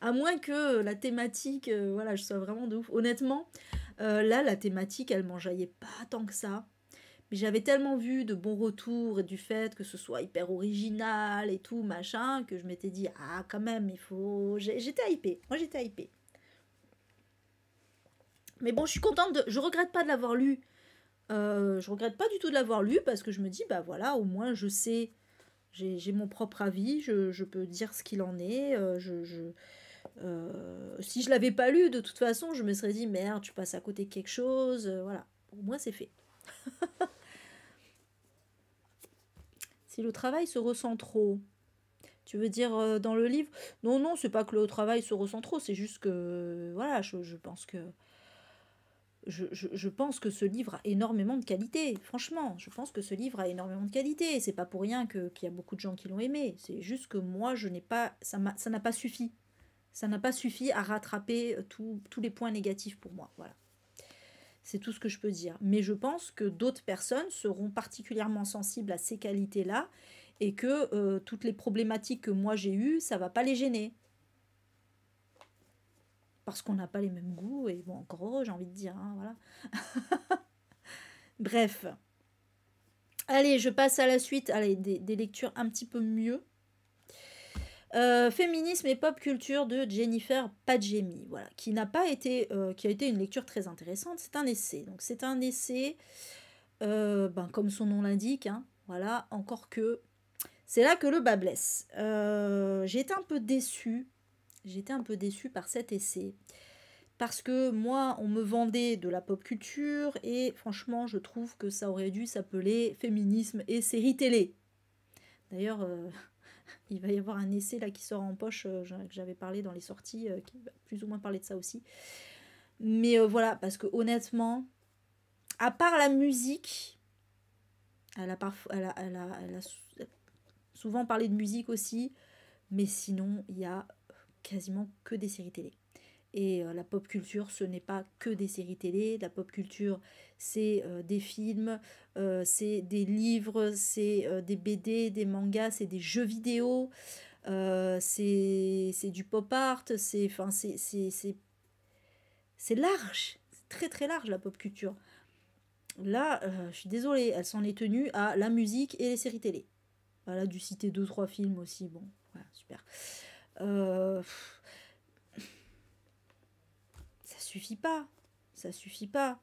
À moins que la thématique, voilà, je sois vraiment de ouf. Honnêtement, là, la thématique, elle m'enjaillait pas tant que ça. Mais j'avais tellement vu de bons retours et du fait que ce soit hyper original et tout, machin, que je m'étais dit, ah, quand même, il faut. J'étais hypée. Moi, j'étais hypée. Mais bon, je suis contente de. Je regrette pas de l'avoir lu. Je regrette pas du tout de l'avoir lu parce que je me dis, bah voilà, au moins je sais, j'ai mon propre avis, je peux dire ce qu'il en est. Si je l'avais pas lu, de toute façon, je me serais dit, merde, tu passes à côté de quelque chose. Voilà, au moins c'est fait. Si le travail se ressent trop, tu veux dire dans le livre? Non, non, c'est pas que le travail se ressent trop, c'est juste que, voilà, je pense que je pense que ce livre a énormément de qualité. Franchement, je pense que ce livre a énormément de qualité. C'est pas pour rien qu'il y a beaucoup de gens qui l'ont aimé. C'est juste que moi, je n'ai pas, ça n'a pas suffi. Ça n'a pas suffi à rattraper tous les points négatifs pour moi. Voilà. C'est tout ce que je peux dire. Mais je pense que d'autres personnes seront particulièrement sensibles à ces qualités-là et que toutes les problématiques que moi j'ai eues, ça va pas les gêner. Parce qu'on n'a pas les mêmes goûts et bon, encore heureux, j'ai envie de dire. Hein, voilà. Bref. Allez, je passe à la suite. Allez, des lectures un petit peu mieux. Féminisme et pop culture de Jennifer Padjemi, voilà, qui n'a pas été, qui a été une lecture très intéressante. C'est un essai. Donc c'est un essai, comme son nom l'indique, hein, voilà. Encore que c'est là que le bas blesse. J'ai été un peu déçue. J'étais un peu déçue par cet essai. Parce que moi, on me vendait de la pop culture et franchement, je trouve que ça aurait dû s'appeler féminisme et série télé. D'ailleurs, il va y avoir un essai là qui sort en poche, que j'avais parlé dans les sorties, qui va plus ou moins parler de ça aussi. Mais voilà, parce que honnêtement, à part la musique, elle a souvent parlé de musique aussi, mais sinon, il y a quasiment que des séries télé. Et la pop culture, ce n'est pas que des séries télé. La pop culture, c'est des films, c'est des livres, c'est des BD, des mangas, c'est des jeux vidéo, c'est du pop art, c'est large. C'est très très large la pop culture. Là, je suis désolée, elle s'en est tenue à la musique et les séries télé. Elle a dû citer deux trois films aussi. Bon, voilà, super. Euh, Ça suffit pas. Ça suffit pas.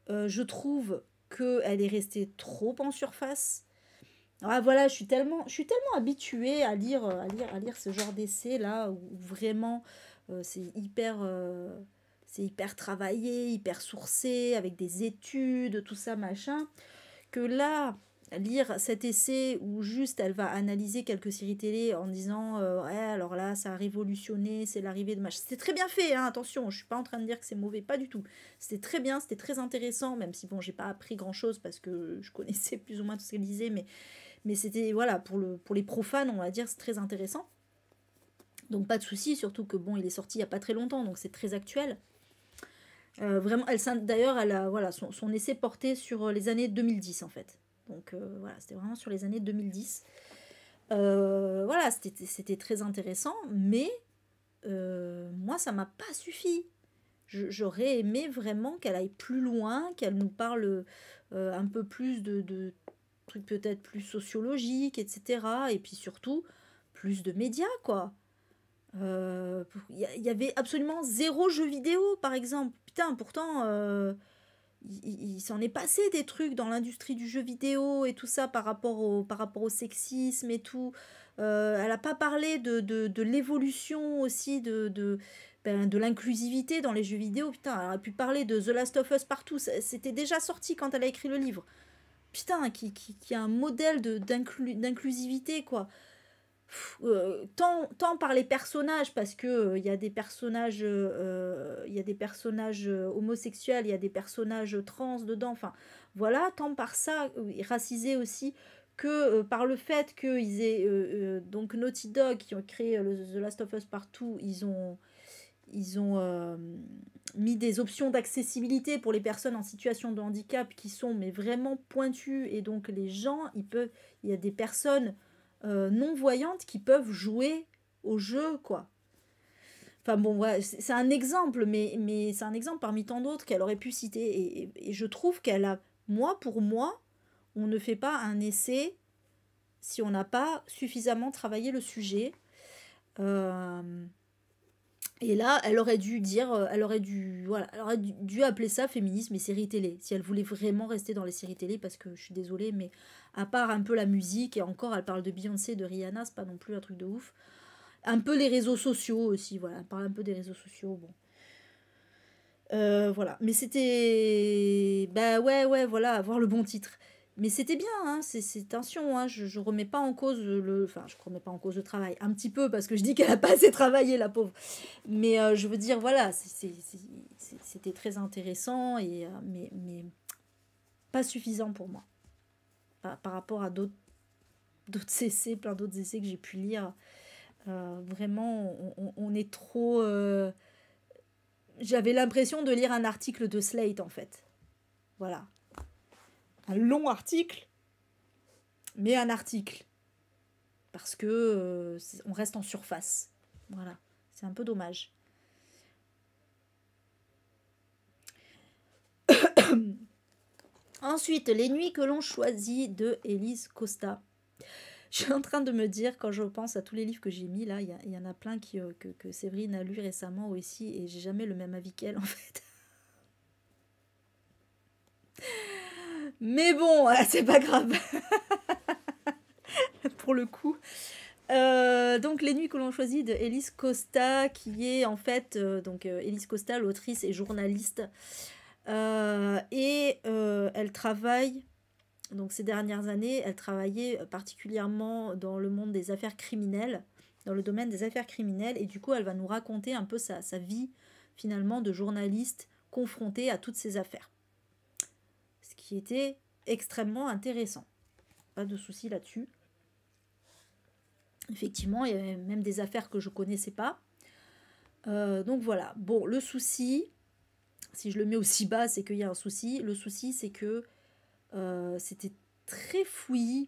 Je trouve qu'elle est restée trop en surface. Ah voilà, je suis tellement habituée à lire ce genre d'essai là où vraiment c'est hyper travaillé, hyper sourcé, avec des études, tout ça machin, que là, lire cet essai où juste elle va analyser quelques séries télé en disant ouais alors là ça a révolutionné, c'est l'arrivée de machin. C'était très bien fait, hein, attention, je suis pas en train de dire que c'est mauvais, pas du tout. C'était très bien, c'était très intéressant, même si bon j'ai pas appris grand chose parce que je connaissais plus ou moins tout ce qu'elle disait, mais c'était voilà pour les profanes on va dire c'est très intéressant. Donc pas de souci, surtout que bon il est sorti il y a pas très longtemps donc c'est très actuel. Vraiment, d'ailleurs, elle a, voilà, son essai portait sur les années 2010 en fait. Donc voilà, c'était vraiment sur les années 2010. Voilà, c'était très intéressant, mais moi, ça m'a pas suffi. J'aurais aimé vraiment qu'elle aille plus loin, qu'elle nous parle un peu plus trucs peut-être plus sociologiques, etc. Et puis surtout, plus de médias, quoi. Il y avait absolument zéro jeu vidéo, par exemple. Putain, pourtant, il s'en est passé des trucs dans l'industrie du jeu vidéo et tout ça par rapport au sexisme et tout. Elle n'a pas parlé de l'évolution aussi de l'inclusivité dans les jeux vidéo. Putain, elle aurait pu parler de The Last of Us partout. C'était déjà sorti quand elle a écrit le livre. Putain, qui a un modèle d'inclusivité, quoi. Tant par les personnages, parce que il y a des personnages, homosexuels, il y a des personnages trans dedans, enfin voilà, tant par ça, racisé aussi, que par le fait qu'ils aient donc Naughty Dog qui ont créé The Last of Us Partout, ils ont mis des options d'accessibilité pour les personnes en situation de handicap qui sont mais vraiment pointues, et donc les gens, il y a des personnes non-voyantes qui peuvent jouer au jeu, quoi. Enfin bon, ouais, c'est un exemple, mais c'est un exemple parmi tant d'autres qu'elle aurait pu citer. Et je trouve qu'elle a, pour moi, on ne fait pas un essai si on n'a pas suffisamment travaillé le sujet. Euh, et là, elle aurait dû dire, voilà, elle aurait dû appeler ça féminisme et série télé, si elle voulait vraiment rester dans les séries télé, parce que je suis désolée, mais à part un peu la musique, et encore, elle parle de Beyoncé, de Rihanna, c'est pas non plus un truc de ouf. Un peu les réseaux sociaux aussi, voilà, elle parle un peu des réseaux sociaux, bon. Voilà, mais c'était... Bah ouais, voilà, avoir le bon titre. Mais c'était bien, hein, attention, hein, je remets pas en cause Enfin, je remets pas en cause le travail, un petit peu, parce que je dis qu'elle a pas assez travaillé, la pauvre. Mais je veux dire, voilà, c'était très intéressant, mais pas suffisant pour moi. Par rapport à d'autres essais, plein d'autres essais que j'ai pu lire. Vraiment, on est trop... J'avais l'impression de lire un article de Slate, en fait. Voilà. Un long article, mais un article. Parce que on reste en surface. Voilà. C'est un peu dommage. Ensuite, Les nuits que l'on choisit de Élise Costa. Je suis en train de me dire, quand je pense à tous les livres que j'ai mis là, il y en a plein que Séverine a lu récemment aussi, et j'ai jamais le même avis qu'elle, en fait. Mais bon, c'est pas grave. Pour le coup. Donc Les nuits que l'on choisit de Élise Costa, qui est en fait Élise Costa, l'autrice et journaliste, elle travaille, donc ces dernières années, elle travaillait particulièrement dans le monde des affaires criminelles, dans le domaine des affaires criminelles, et du coup elle va nous raconter un peu sa vie finalement de journaliste confrontée à toutes ces affaires, ce qui était extrêmement intéressant, pas de souci là-dessus. Effectivement, il y avait même des affaires que je ne connaissais pas. Donc voilà. Bon, le souci, si je le mets aussi bas, c'est qu'il y a un souci. Le souci, c'est que c'était très fouillis,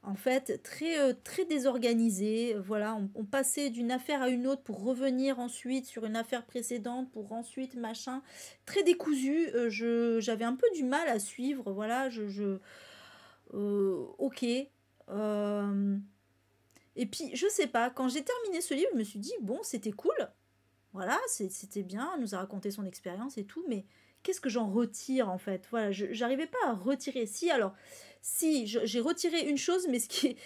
en fait, très désorganisé. Voilà, on passait d'une affaire à une autre pour revenir ensuite sur une affaire précédente, pour ensuite machin. Très décousu. J'avais un peu du mal à suivre. Voilà, ok. Et puis, je sais pas, quand j'ai terminé ce livre, je me suis dit, bon, c'était cool. Voilà, c'était bien, elle nous a raconté son expérience et tout, mais qu'est-ce que j'en retire, en fait? Voilà, j'arrivais pas à retirer. Si, j'ai retiré une chose, mais ce qui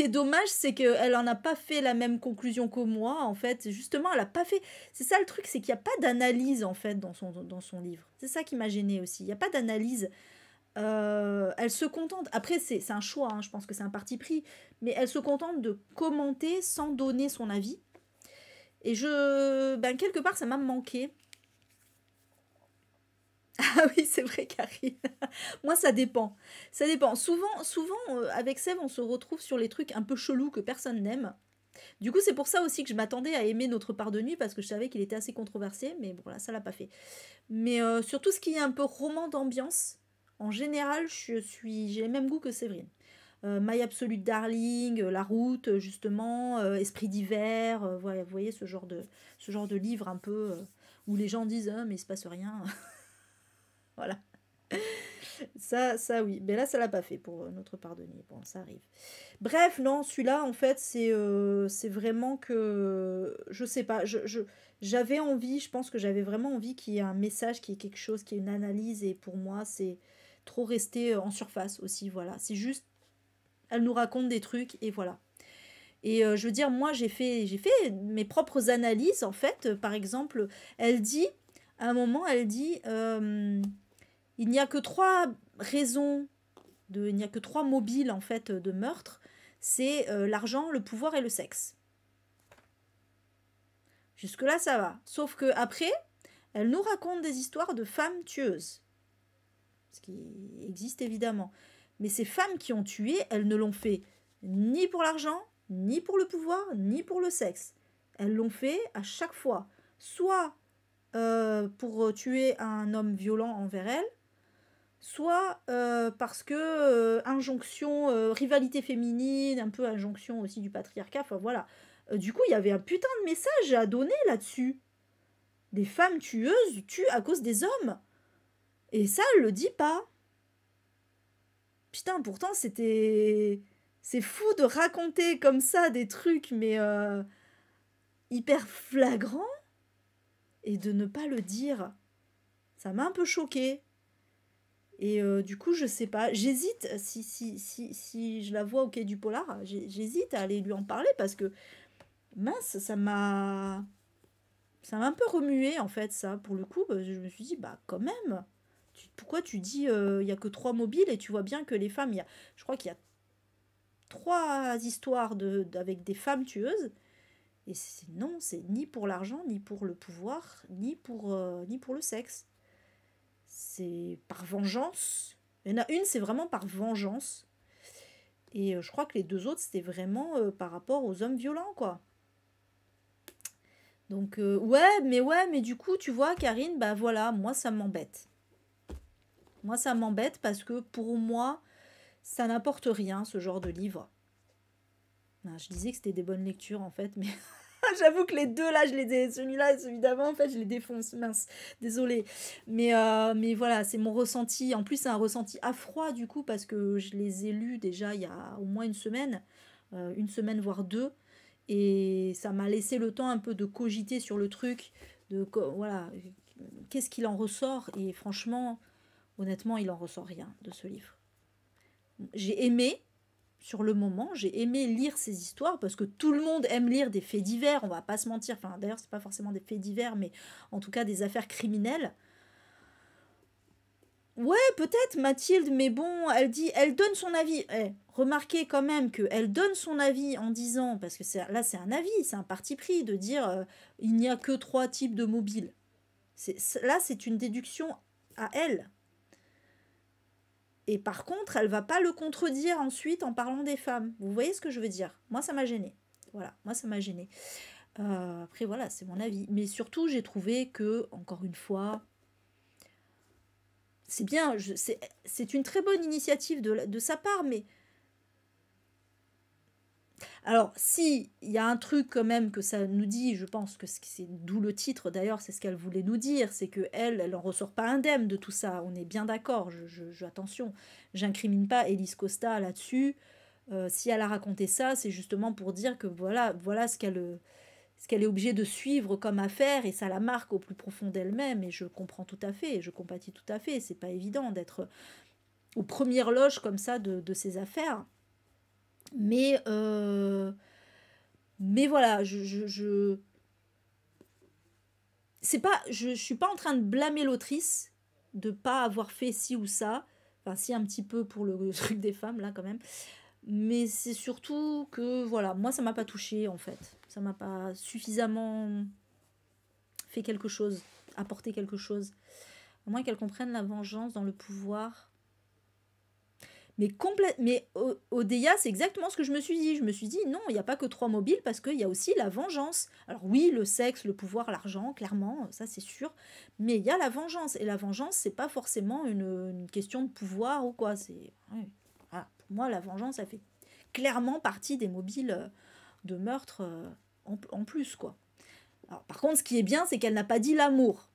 est dommage, c'est qu'elle en a pas fait la même conclusion que moi, en fait. Justement, elle a pas fait... C'est ça le truc, c'est qu'il n'y a pas d'analyse, en fait, dans son livre. C'est ça qui m'a gênée aussi. Il n'y a pas d'analyse. Elle se contente, après c'est un choix, hein, je pense que c'est un parti pris, mais elle se contente de commenter sans donner son avis. Et quelque part, ça m'a manqué. Ah oui, c'est vrai, Karine. Moi, ça dépend. Ça dépend. Souvent avec Sève, on se retrouve sur les trucs un peu chelous que personne n'aime. Du coup, c'est pour ça aussi que je m'attendais à aimer Notre part de nuit, parce que je savais qu'il était assez controversé, mais bon, là, ça l'a pas fait. Mais sur tout ce qui est un peu roman d'ambiance, en général, j'ai les mêmes goûts que Séverine. My Absolute Darling, La Route, justement, Esprit d'hiver, voilà, vous voyez ce genre de livre un peu où les gens disent mais il se passe rien. Voilà. Ça oui. Mais là, ça l'a pas fait pour notre pardonnier. Bon, ça arrive. Bref, non, celui-là, en fait, c'est vraiment que... Je sais pas, j'avais envie, je pense que j'avais vraiment envie qu'il y ait un message, qu'il y ait quelque chose, qu'il y ait une analyse. Et pour moi, c'est trop resté en surface aussi, voilà. C'est juste, elle nous raconte des trucs et voilà. Et je veux dire, moi, j'ai fait mes propres analyses, en fait. Par exemple, elle dit, à un moment, elle dit, il n'y a que trois raisons, il n'y a que trois mobiles, en fait, de meurtre. C'est l'argent, le pouvoir et le sexe. Jusque-là, ça va. Sauf que après, elle nous raconte des histoires de femmes tueuses. Ce qui existe évidemment. Mais ces femmes qui ont tué, elles ne l'ont fait ni pour l'argent, ni pour le pouvoir, ni pour le sexe. Elles l'ont fait à chaque fois. Soit pour tuer un homme violent envers elles, soit parce que injonction, rivalité féminine, un peu injonction aussi du patriarcat, enfin voilà. Du coup, il y avait un putain de message à donner là-dessus. Les femmes tueuses tuent à cause des hommes. Et ça, elle le dit pas. Putain, pourtant, c'était... C'est fou de raconter comme ça des trucs, mais hyper flagrants, et de ne pas le dire. Ça m'a un peu choquée. Et du coup, je sais pas. J'hésite, si je la vois au quai du Polar, j'hésite à aller lui en parler parce que, mince, ça m'a un peu remué, en fait, ça. Pour le coup, je me suis dit, bah, quand même. Pourquoi tu dis, il y a que trois mobiles et tu vois bien que les femmes, je crois qu'il y a trois histoires avec des femmes tueuses. Et non, c'est ni pour l'argent, ni pour le pouvoir, ni pour le sexe. C'est par vengeance. Il y en a une, c'est vraiment par vengeance. Et je crois que les deux autres, c'était vraiment par rapport aux hommes violents, quoi. Donc, ouais, mais du coup, tu vois, Karine, bah voilà, moi, ça m'embête. Moi, ça m'embête parce que pour moi, ça n'apporte rien, ce genre de livre. Je disais que c'était des bonnes lectures, en fait, mais j'avoue que les deux, là, celui-là et celui d'avant, en fait, je les défonce, mince, désolée. Mais voilà, c'est mon ressenti. En plus, c'est un ressenti à froid, du coup, parce que je les ai lus déjà il y a au moins une semaine, voire deux. Et ça m'a laissé le temps un peu de cogiter sur le truc, voilà, qu'est-ce qu'il en ressort. Et franchement, honnêtement, il en ressort rien de ce livre. J'ai aimé, sur le moment, j'ai aimé lire ces histoires parce que tout le monde aime lire des faits divers, on va pas se mentir. Enfin, d'ailleurs, c'est pas forcément des faits divers, mais en tout cas des affaires criminelles. Ouais, peut-être Mathilde, mais bon, elle donne son avis. Remarquez quand même qu'elle donne son avis en disant, parce que là c'est un avis, c'est un parti pris de dire il n'y a que trois types de mobiles. Là c'est une déduction à elle. Et par contre, elle va pas le contredire ensuite en parlant des femmes. Vous voyez ce que je veux dire? Moi, ça m'a gêné. Voilà, moi, ça m'a gêné. Après, voilà, c'est mon avis. Mais surtout, j'ai trouvé que, encore une fois, c'est bien, c'est une très bonne initiative de sa part, mais alors, si il y a un truc quand même que ça nous dit, je pense que c'est d'où le titre d'ailleurs, c'est ce qu'elle voulait nous dire, c'est que elle en ressort pas indemne de tout ça. On est bien d'accord. Attention, j'incrimine pas Elise Costa là-dessus. Si elle a raconté ça, c'est justement pour dire que voilà ce qu'elle est obligée de suivre comme affaire et ça la marque au plus profond d'elle-même. Et je comprends tout à fait, je compatis tout à fait. C'est pas évident d'être aux premières loges comme ça de ces affaires. Mais voilà, c'est pas, je suis pas en train de blâmer l'autrice de pas avoir fait ci ou ça. Enfin, si un petit peu pour le truc des femmes là quand même. Mais c'est surtout que voilà, moi ça m'a pas touché en fait. Ça m'a pas suffisamment fait quelque chose, apporté quelque chose. À moins qu'elle comprenne la vengeance dans le pouvoir. Mais Odeya, c'est exactement ce que je me suis dit. Je me suis dit, non, il n'y a pas que trois mobiles parce qu'il y a aussi la vengeance. Alors oui, le sexe, le pouvoir, l'argent, clairement, ça c'est sûr. Mais il y a la vengeance. Et la vengeance, c'est pas forcément une question de pouvoir ou quoi. Ouais, voilà. Pour moi, la vengeance, ça fait clairement partie des mobiles de meurtre en plus, quoi. Alors, par contre, ce qui est bien, c'est qu'elle n'a pas dit l'amour.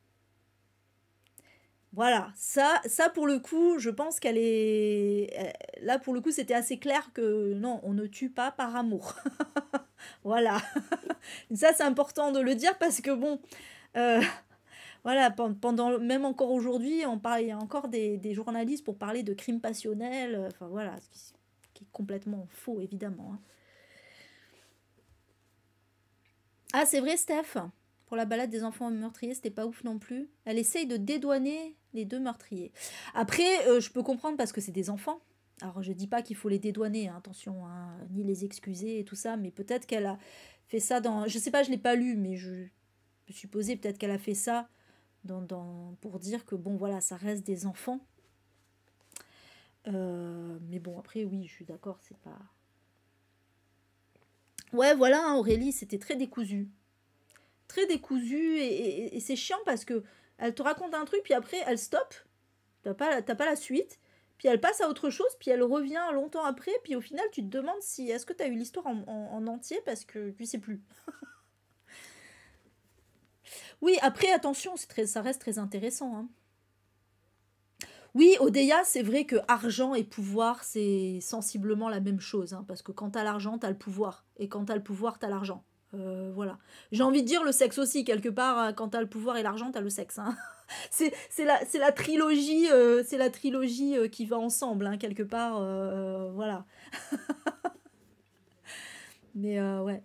Voilà, ça pour le coup, je pense qu'elle est... Là, pour le coup, c'était assez clair que non, on ne tue pas par amour. Voilà. Ça, c'est important de le dire parce que bon, euh, voilà, pendant, même encore aujourd'hui, on parle, il y a encore des journalistes pour parler de crimes passionnels. Enfin voilà, qui est complètement faux, évidemment, hein. Ah, c'est vrai, Steph. Pour la balade des enfants meurtriers, c'était pas ouf non plus. Elle essaye de dédouaner les deux meurtriers. Après, je peux comprendre parce que c'est des enfants. Alors, je dis pas qu'il faut les dédouaner, hein, attention, hein, ni les excuser et tout ça, mais peut-être qu'elle a fait ça dans. Je sais pas, je l'ai pas lu, mais je peux supposer peut-être qu'elle a fait ça pour dire que bon, voilà, ça reste des enfants. Mais bon, après, oui, je suis d'accord, c'est pas. Ouais, voilà, hein, Aurélie, c'était très décousu. Très décousu et c'est chiant parce que elle te raconte un truc, puis après, elle stoppe. T'as pas la suite. Puis elle passe à autre chose, puis elle revient longtemps après, puis au final, tu te demandes si est-ce que tu as eu l'histoire en entier parce que tu sais plus. Oui, après, attention, ça reste très intéressant, hein. Oui, Odeya, c'est vrai que argent et pouvoir, c'est sensiblement la même chose, hein, parce que quand t'as l'argent, t'as le pouvoir. Et quand t'as le pouvoir, t'as l'argent. Voilà. J'ai envie de dire le sexe aussi, quelque part, quand t'as le pouvoir et l'argent, t'as le sexe, hein. C'est la trilogie, qui va ensemble, hein, quelque part, voilà. Mais ouais.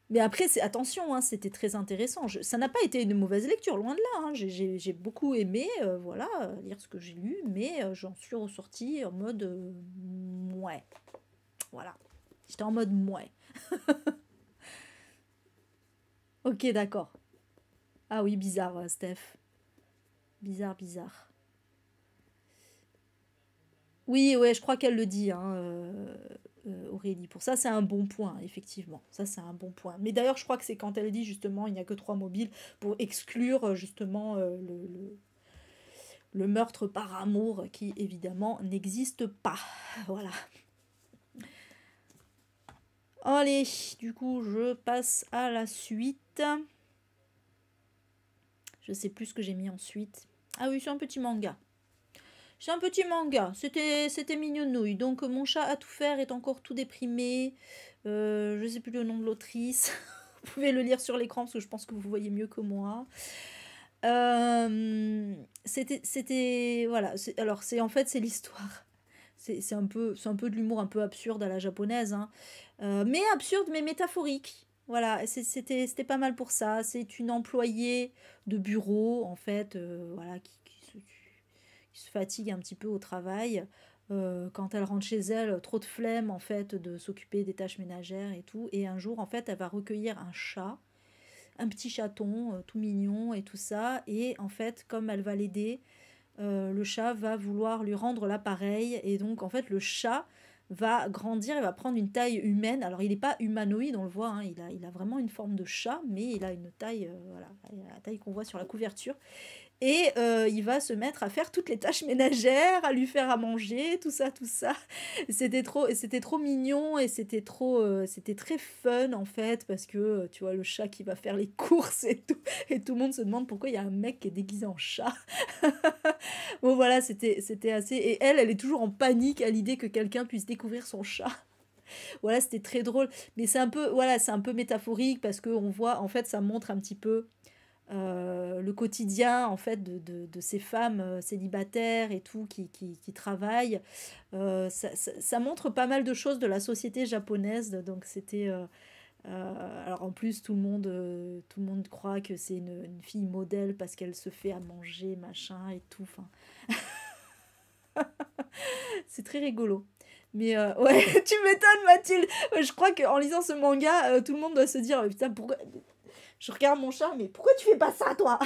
Mais après, attention, hein, c'était très intéressant. Ça n'a pas été une mauvaise lecture, loin de là, hein. J'ai beaucoup aimé, voilà, lire ce que j'ai lu, mais j'en suis ressortie en mode mouais. Voilà. J'étais en mode mouais. Ok, d'accord. Ah oui, bizarre, Steph. Bizarre, bizarre. Oui, ouais, je crois qu'elle le dit, hein, Aurélie. Pour ça, c'est un bon point, effectivement. Ça, c'est un bon point. Mais d'ailleurs, je crois que c'est quand elle dit justement il n'y a que 3 mobiles pour exclure justement le meurtre par amour qui évidemment n'existe pas. Voilà. Allez, du coup, je passe à la suite. Je sais plus ce que j'ai mis ensuite. Ah oui, c'est un petit manga. C'est un petit manga, c'était mignonnouille. Donc mon chat à tout faire est encore tout déprimé. Je sais plus le nom de l'autrice. Vous pouvez le lire sur l'écran parce que je pense que vous voyez mieux que moi. Voilà. Alors c'est en fait c'est l'histoire. C'est un peu de l'humour un peu absurde à la japonaise, hein. Mais absurde mais métaphorique. Voilà, c'était pas mal pour ça. C'est une employée de bureau en fait, voilà, qui se fatigue un petit peu au travail. Quand elle rentre chez elle, trop de flemme en fait de s'occuper des tâches ménagères et tout. Et un jour en fait elle va recueillir un chat, un petit chaton tout mignon et tout ça. Et en fait comme elle va l'aider, le chat va vouloir lui rendre l'appareil. Et donc en fait le chat va grandir et va prendre une taille humaine. Alors il n'est pas humanoïde, on le voit, hein, il a vraiment une forme de chat, mais il a une taille, voilà, la taille qu'on voit sur la couverture. Et il va se mettre à faire toutes les tâches ménagères, à lui faire à manger, tout ça, tout ça. C'était trop mignon et c'était très fun en fait parce que tu vois le chat qui va faire les courses et tout le monde se demande pourquoi il y a un mec qui est déguisé en chat. Bon voilà, c'était assez. Et elle est toujours en panique à l'idée que quelqu'un puisse découvrir son chat. Voilà, c'était très drôle, mais c'est un peu métaphorique parce que on voit en fait ça montre un petit peu le quotidien en fait de ces femmes célibataires et tout qui travaillent. Ça montre pas mal de choses de la société japonaise, donc c'était alors en plus tout le monde croit que c'est une fille modèle parce qu'elle se fait à manger machin et tout, enfin c'est très rigolo. Mais ouais, tu m'étonnes Mathilde. Je crois qu'en lisant ce manga, tout le monde doit se dire putain pourquoi je regarde mon chat, mais pourquoi tu fais pas ça, toi?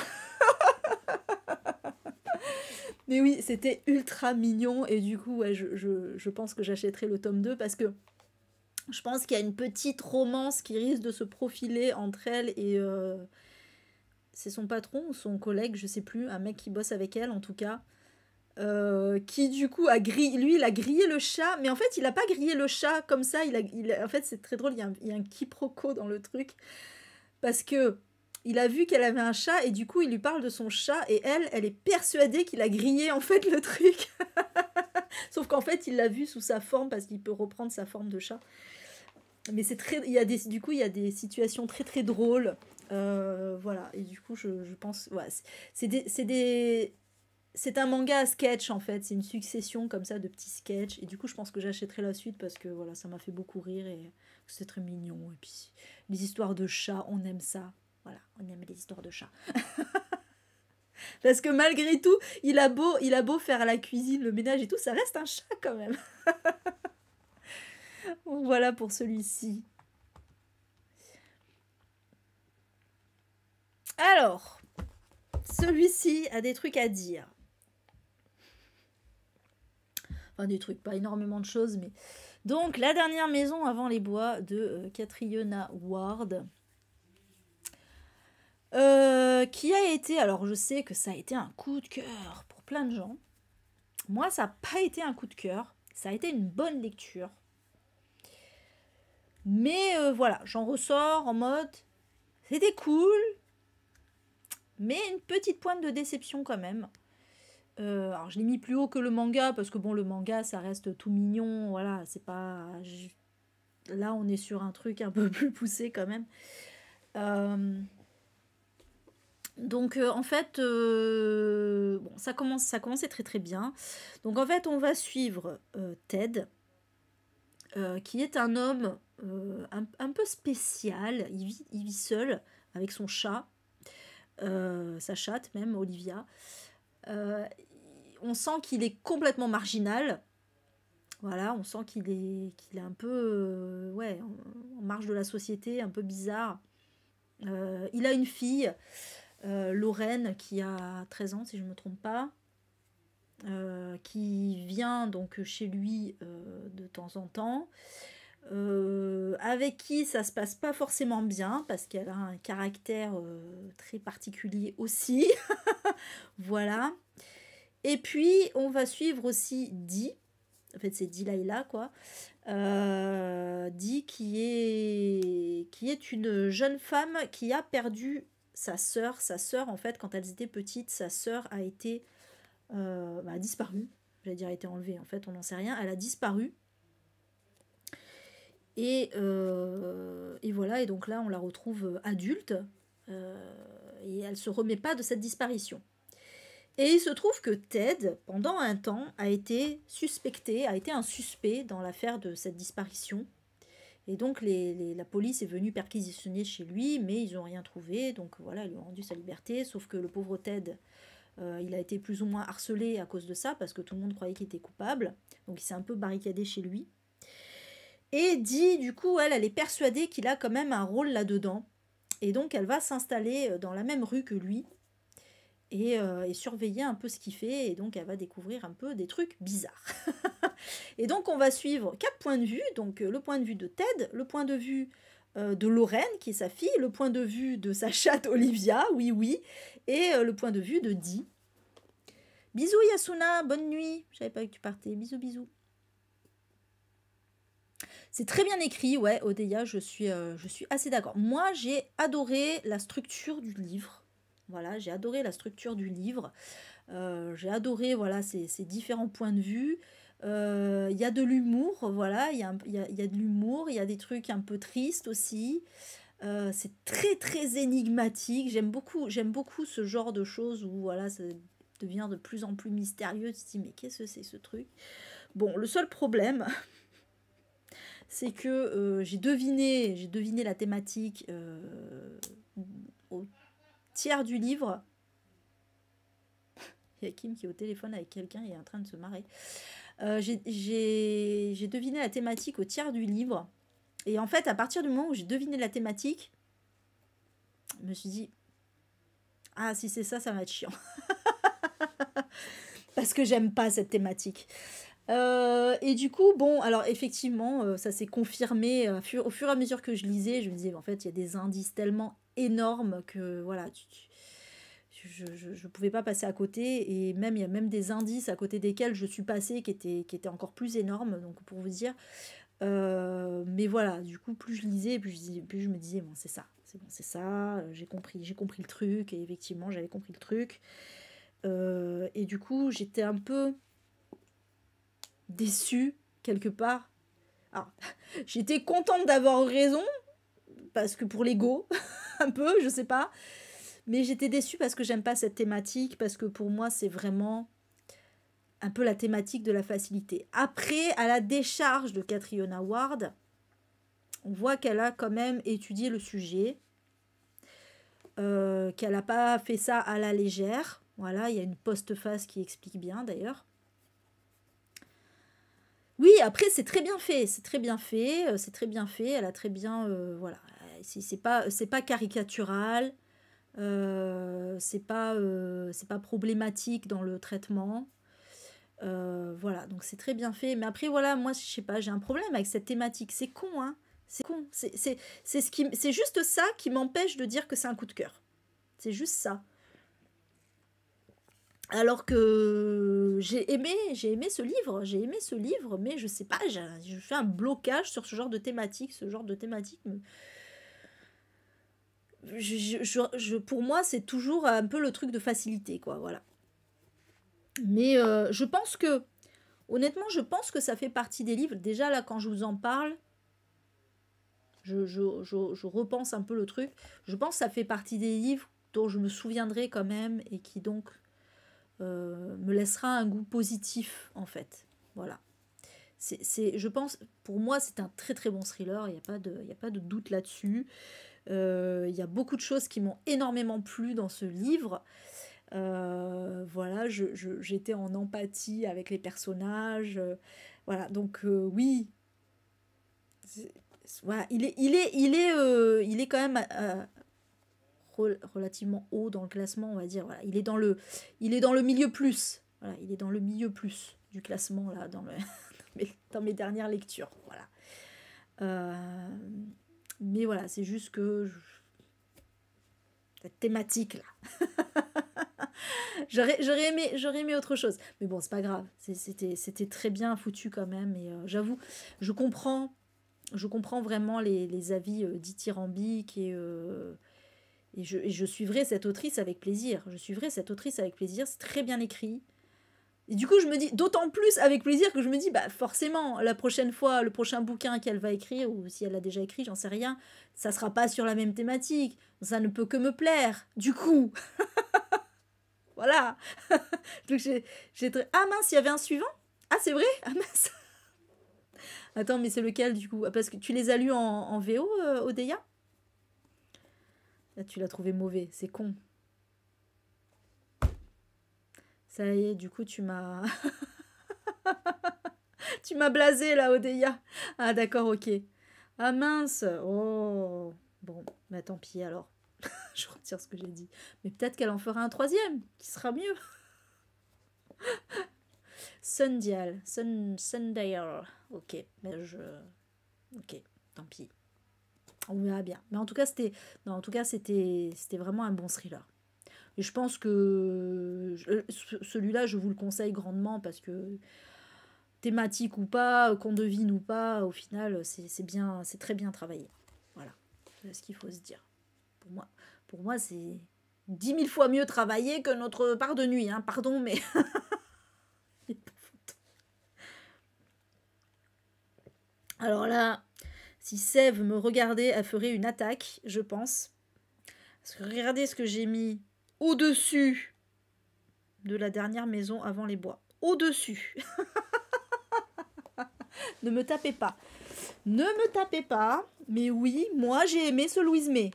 Mais oui, c'était ultra mignon. Et du coup, ouais, je pense que j'achèterai le tome 2 parce que je pense qu'il y a une petite romance qui risque de se profiler entre elle et... c'est son patron ou son collègue, je sais plus, un mec qui bosse avec elle en tout cas. Qui du coup lui il a grillé le chat, mais en fait il a pas grillé le chat comme ça, en fait c'est très drôle, il y a un quiproquo dans le truc, parce que il a vu qu'elle avait un chat et du coup il lui parle de son chat et elle est persuadée qu'il a grillé en fait le truc. Sauf qu'en fait il l'a vu sous sa forme parce qu'il peut reprendre sa forme de chat. Mais c'est très, du coup il y a des situations très très drôles. Voilà, et du coup je pense, ouais, c'est un manga à sketch en fait, c'est une succession comme ça de petits sketchs et du coup je pense que j'achèterai la suite parce que voilà, ça m'a fait beaucoup rire et c'est très mignon et puis les histoires de chats, on aime ça. Voilà, on aime les histoires de chats. Parce que malgré tout, il a beau faire la cuisine, le ménage et tout, ça reste un chat quand même. Voilà pour celui-ci. Alors, celui-ci a des trucs à dire. Enfin, des trucs, pas énormément de choses, mais... Donc, La dernière maison avant les bois de Catriona Ward. Qui a été... Alors, je sais que ça a été un coup de cœur pour plein de gens. Moi, ça n'a pas été un coup de cœur. Ça a été une bonne lecture. Mais voilà, j'en ressors en mode... C'était cool, mais une petite pointe de déception quand même. Alors je l'ai mis plus haut que le manga parce que bon, le manga ça reste tout mignon, voilà, c'est pas, là on est sur un truc un peu plus poussé quand même. Donc en fait, bon, ça commençait très très bien. Donc en fait on va suivre Ted, qui est un homme un peu spécial. Il vit seul avec son chat, sa chatte même, Olivia. On sent qu'il est complètement marginal. Voilà, on sent qu'il est un peu ouais, en marge de la société, un peu bizarre. Il a une fille, Lorraine, qui a 13 ans, si je ne me trompe pas, qui vient donc chez lui de temps en temps, avec qui ça se passe pas forcément bien, parce qu'elle a un caractère très particulier aussi. Voilà. Et puis, on va suivre aussi Dee. En fait, c'est Delilah, quoi. Dee, qui est une jeune femme qui a perdu sa sœur. Sa sœur, en fait, quand elles étaient petites, sa sœur a été disparue. J'allais dire a été enlevée. En fait, on n'en sait rien. Elle a disparu. Et voilà. Et donc là, on la retrouve adulte. Et elle se remet pas de cette disparition. Et il se trouve que Ted, pendant un temps, a été un suspect dans l'affaire de cette disparition. Et donc la police est venue perquisitionner chez lui, mais ils n'ont rien trouvé. Donc voilà, ils lui ont rendu sa liberté. Sauf que le pauvre Ted, il a été plus ou moins harcelé à cause de ça, parce que tout le monde croyait qu'il était coupable. Donc il s'est un peu barricadé chez lui. Et Dee, du coup, elle est persuadée qu'il a quand même un rôle là-dedans. Et donc elle va s'installer dans la même rue que lui. Et surveiller un peu ce qu'il fait, et donc elle va découvrir un peu des trucs bizarres. Et donc on va suivre 4 points de vue, donc le point de vue de Ted, le point de vue de Lorraine, qui est sa fille, le point de vue de sa chatte Olivia, oui, et le point de vue de Dee. Bisous Yasuna, bonne nuit, je savais pas que tu partais, bisous. C'est très bien écrit, ouais, Odeya, je suis assez d'accord. Moi j'ai adoré la structure du livre. Voilà, j'ai adoré la structure du livre. J'ai adoré voilà, ces différents points de vue. Il y a de l'humour, voilà, il y a de l'humour, il y a des trucs un peu tristes aussi. C'est très très énigmatique. J'aime beaucoup ce genre de choses où voilà, ça devient de plus en plus mystérieux. Tu te dis mais qu'est-ce que c'est ce truc? Bon, le seul problème, c'est que j'ai deviné la thématique au tiers du livre. Il y a Kim qui est au téléphone avec quelqu'un et est en train de se marrer. J'ai deviné la thématique au tiers du livre. Et en fait, à partir du moment où j'ai deviné la thématique, je me suis dit, ah, si c'est ça, ça va être chiant. Parce que j'aime pas cette thématique. Et du coup, bon, alors effectivement, ça s'est confirmé au fur et à mesure que je lisais. Je me disais, en fait, il y a des indices tellement énormes que, voilà, je pouvais pas passer à côté. Et même, il y a même des indices à côté desquels je suis passée qui étaient encore plus énormes, donc pour vous dire. Mais voilà, du coup, plus je lisais, plus je me disais, bon, c'est ça. c'est bon, c'est ça, j'ai compris le truc, et effectivement, j'avais compris le truc. Et du coup, j'étais un peu déçue, quelque part. Alors, j'étais contente d'avoir raison, parce que pour l'ego, un peu, je sais pas. Mais j'étais déçue parce que j'aime pas cette thématique, parce que pour moi, c'est vraiment un peu la thématique de la facilité. Après, à la décharge de Catriona Ward, on voit qu'elle a quand même étudié le sujet, qu'elle n'a pas fait ça à la légère. Voilà, il y a une postface qui explique bien d'ailleurs. Oui, après c'est très bien fait, c'est très bien fait, c'est très bien fait. Elle a très bien, voilà, c'est pas caricatural, c'est pas problématique dans le traitement. Voilà, donc c'est très bien fait. Mais après, voilà, moi, je sais pas, j'ai un problème avec cette thématique. C'est con, hein. C'est con. C'est juste ça qui m'empêche de dire que c'est un coup de cœur. C'est juste ça. Alors que j'ai aimé ce livre, mais je sais pas, je fais un blocage sur ce genre de thématique. Ce genre de thématique, pour moi, c'est toujours un peu le truc de facilité, quoi, voilà. Mais je pense que, honnêtement, je pense que ça fait partie des livres. Déjà, là, quand je vous en parle, je repense un peu le truc. Je pense que ça fait partie des livres dont je me souviendrai quand même et qui donc me laissera un goût positif, en fait. Voilà. Je pense, pour moi, c'est un très très bon thriller. Il n'y a pas de doute là-dessus. Il y a beaucoup de choses qui m'ont énormément plu dans ce livre. Voilà, j'étais en empathie avec les personnages. Voilà, donc oui, voilà, il est quand même relativement haut dans le classement, on va dire. Voilà, il est dans le milieu plus. Voilà, il est dans le milieu plus du classement là, dans mes dernières lectures. Voilà. Mais voilà, c'est juste que cette thématique là. J'aurais aimé autre chose. Mais bon, c'est pas grave. C'était très bien foutu quand même. Et j'avoue, je comprends vraiment les avis dithyrambiques et je suivrai cette autrice avec plaisir. Je suivrai cette autrice avec plaisir. C'est très bien écrit. Et du coup, je me dis d'autant plus avec plaisir que je me dis, bah forcément, la prochaine fois, le prochain bouquin qu'elle va écrire, ou si elle l'a déjà écrit, j'en sais rien, ça sera pas sur la même thématique. Ça ne peut que me plaire. Du coup, voilà. Donc ah mince, il y avait un suivant. Ah c'est vrai. Ah mince. Attends, mais c'est lequel du coup? Ah, parce que tu les as lus en VO, Odeya? Là, tu l'as trouvé mauvais, c'est con. Ça y est, du coup, tu m'as... tu m'as blasé, là, Odeya. Ah, d'accord, ok. Ah, mince. Oh. Bon, bah tant pis, alors. Je retire ce que j'ai dit. Mais peut-être qu'elle en fera un troisième, qui sera mieux. Sundial. Ok, mais Ok, tant pis. On verra bien. Mais en tout cas, c'était vraiment un bon thriller. Et je pense que celui-là, je vous le conseille grandement parce que thématique ou pas, qu'on devine ou pas, au final, c'est très bien travaillé. Voilà, c'est ce qu'il faut se dire. Pour moi c'est 10 000 fois mieux travaillé que notre part de nuit. Hein. Pardon, mais... Alors là, si Sève me regardait, elle ferait une attaque, je pense. Parce que regardez ce que j'ai mis au-dessus de la dernière maison avant les bois. Au-dessus. Ne me tapez pas. Ne me tapez pas. Mais oui, moi j'ai aimé ce Louise May.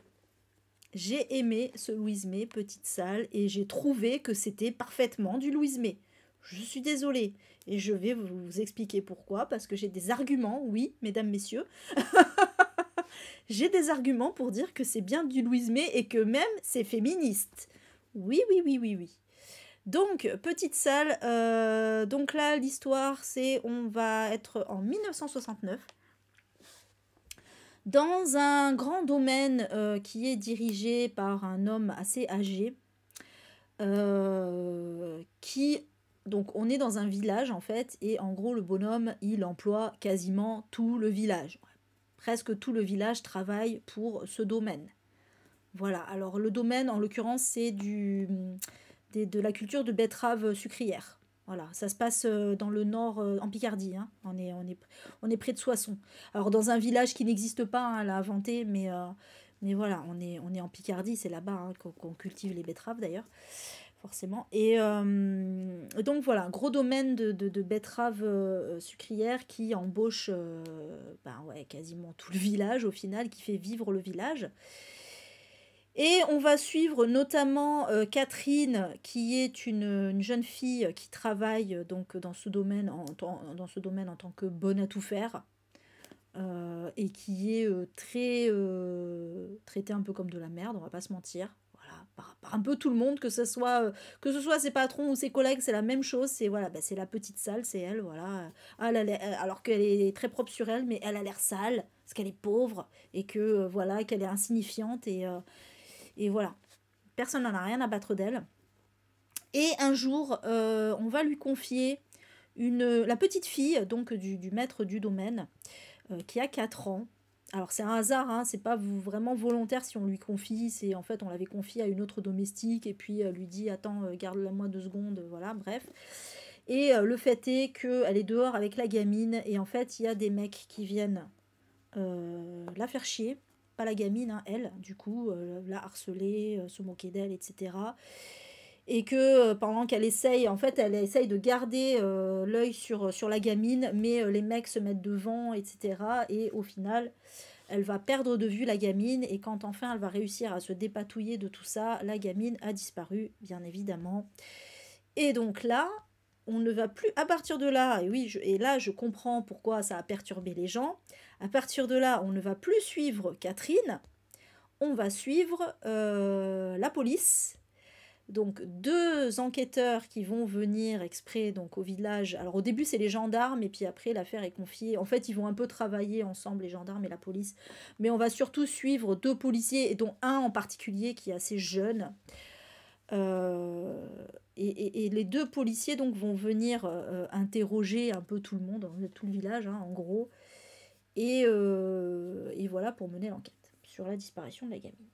J'ai aimé ce Louise May, petite salle, et j'ai trouvé que c'était parfaitement du Louise May. Je suis désolée. Et je vais vous expliquer pourquoi. Parce que j'ai des arguments, oui, mesdames, messieurs. J'ai des arguments pour dire que c'est bien du Louise May et que même c'est féministe. Oui, oui, oui, oui, oui. Donc, petite salle. Donc là, l'histoire, c'est on va être en 1969 dans un grand domaine qui est dirigé par un homme assez âgé qui... Donc on est dans un village en fait et en gros le bonhomme il emploie quasiment tout le village. Presque tout le village travaille pour ce domaine. Voilà, alors le domaine, en l'occurrence, c'est de la culture de betterave sucrière. Voilà, ça se passe dans le nord, en Picardie, hein. On est près de Soissons. Alors dans un village qui n'existe pas, hein, elle a inventé, mais voilà, on est en Picardie, c'est là-bas, hein, qu'on cultive les betteraves d'ailleurs, forcément. Et donc voilà, un gros domaine de betteraves sucrières qui embauche ben ouais, quasiment tout le village au final, qui fait vivre le village. Et on va suivre notamment Catherine, qui est une jeune fille qui travaille donc dans ce domaine en tant que bonne à tout faire, et qui est traitée un peu comme de la merde, on va pas se mentir. Voilà, par un peu tout le monde, que ce soit ses patrons ou ses collègues, c'est la même chose. C'est voilà, bah, c'est la petite sale, c'est elle, voilà. Alors qu'elle est très propre sur elle, mais elle a l'air sale parce qu'elle est pauvre et que voilà, qu'elle est insignifiante et voilà, personne n'en a rien à battre d'elle. Et un jour, on va lui confier la petite fille donc du maître du domaine, qui a 4 ans. Alors c'est un hasard, hein, c'est pas vraiment volontaire si on lui confie, c'est en fait on l'avait confié à une autre domestique et puis elle lui dit attends, garde-la moi 2 secondes, voilà, bref. Et le fait est qu'elle est dehors avec la gamine et en fait il y a des mecs qui viennent la faire chier, pas la gamine, hein, elle, du coup, la harceler, se moquer d'elle, etc. Et que pendant qu'elle essaye, en fait, elle essaye de garder l'œil sur la gamine, mais les mecs se mettent devant, etc. Et au final, elle va perdre de vue la gamine, et quand enfin elle va réussir à se dépatouiller de tout ça, la gamine a disparu, bien évidemment. Et donc là, on ne va plus, à partir de là, et oui, et là je comprends pourquoi ça a perturbé les gens, à partir de là, on ne va plus suivre Catherine, on va suivre la police. Donc 2 enquêteurs qui vont venir exprès donc au village. Alors au début c'est les gendarmes et puis après l'affaire est confiée. En fait ils vont un peu travailler ensemble les gendarmes et la police. Mais on va surtout suivre 2 policiers et dont un en particulier qui est assez jeune. Euh, et les 2 policiers donc vont venir interroger un peu tout le monde, tout le village, hein, en gros. Et voilà pour mener l'enquête sur la disparition de la gamine.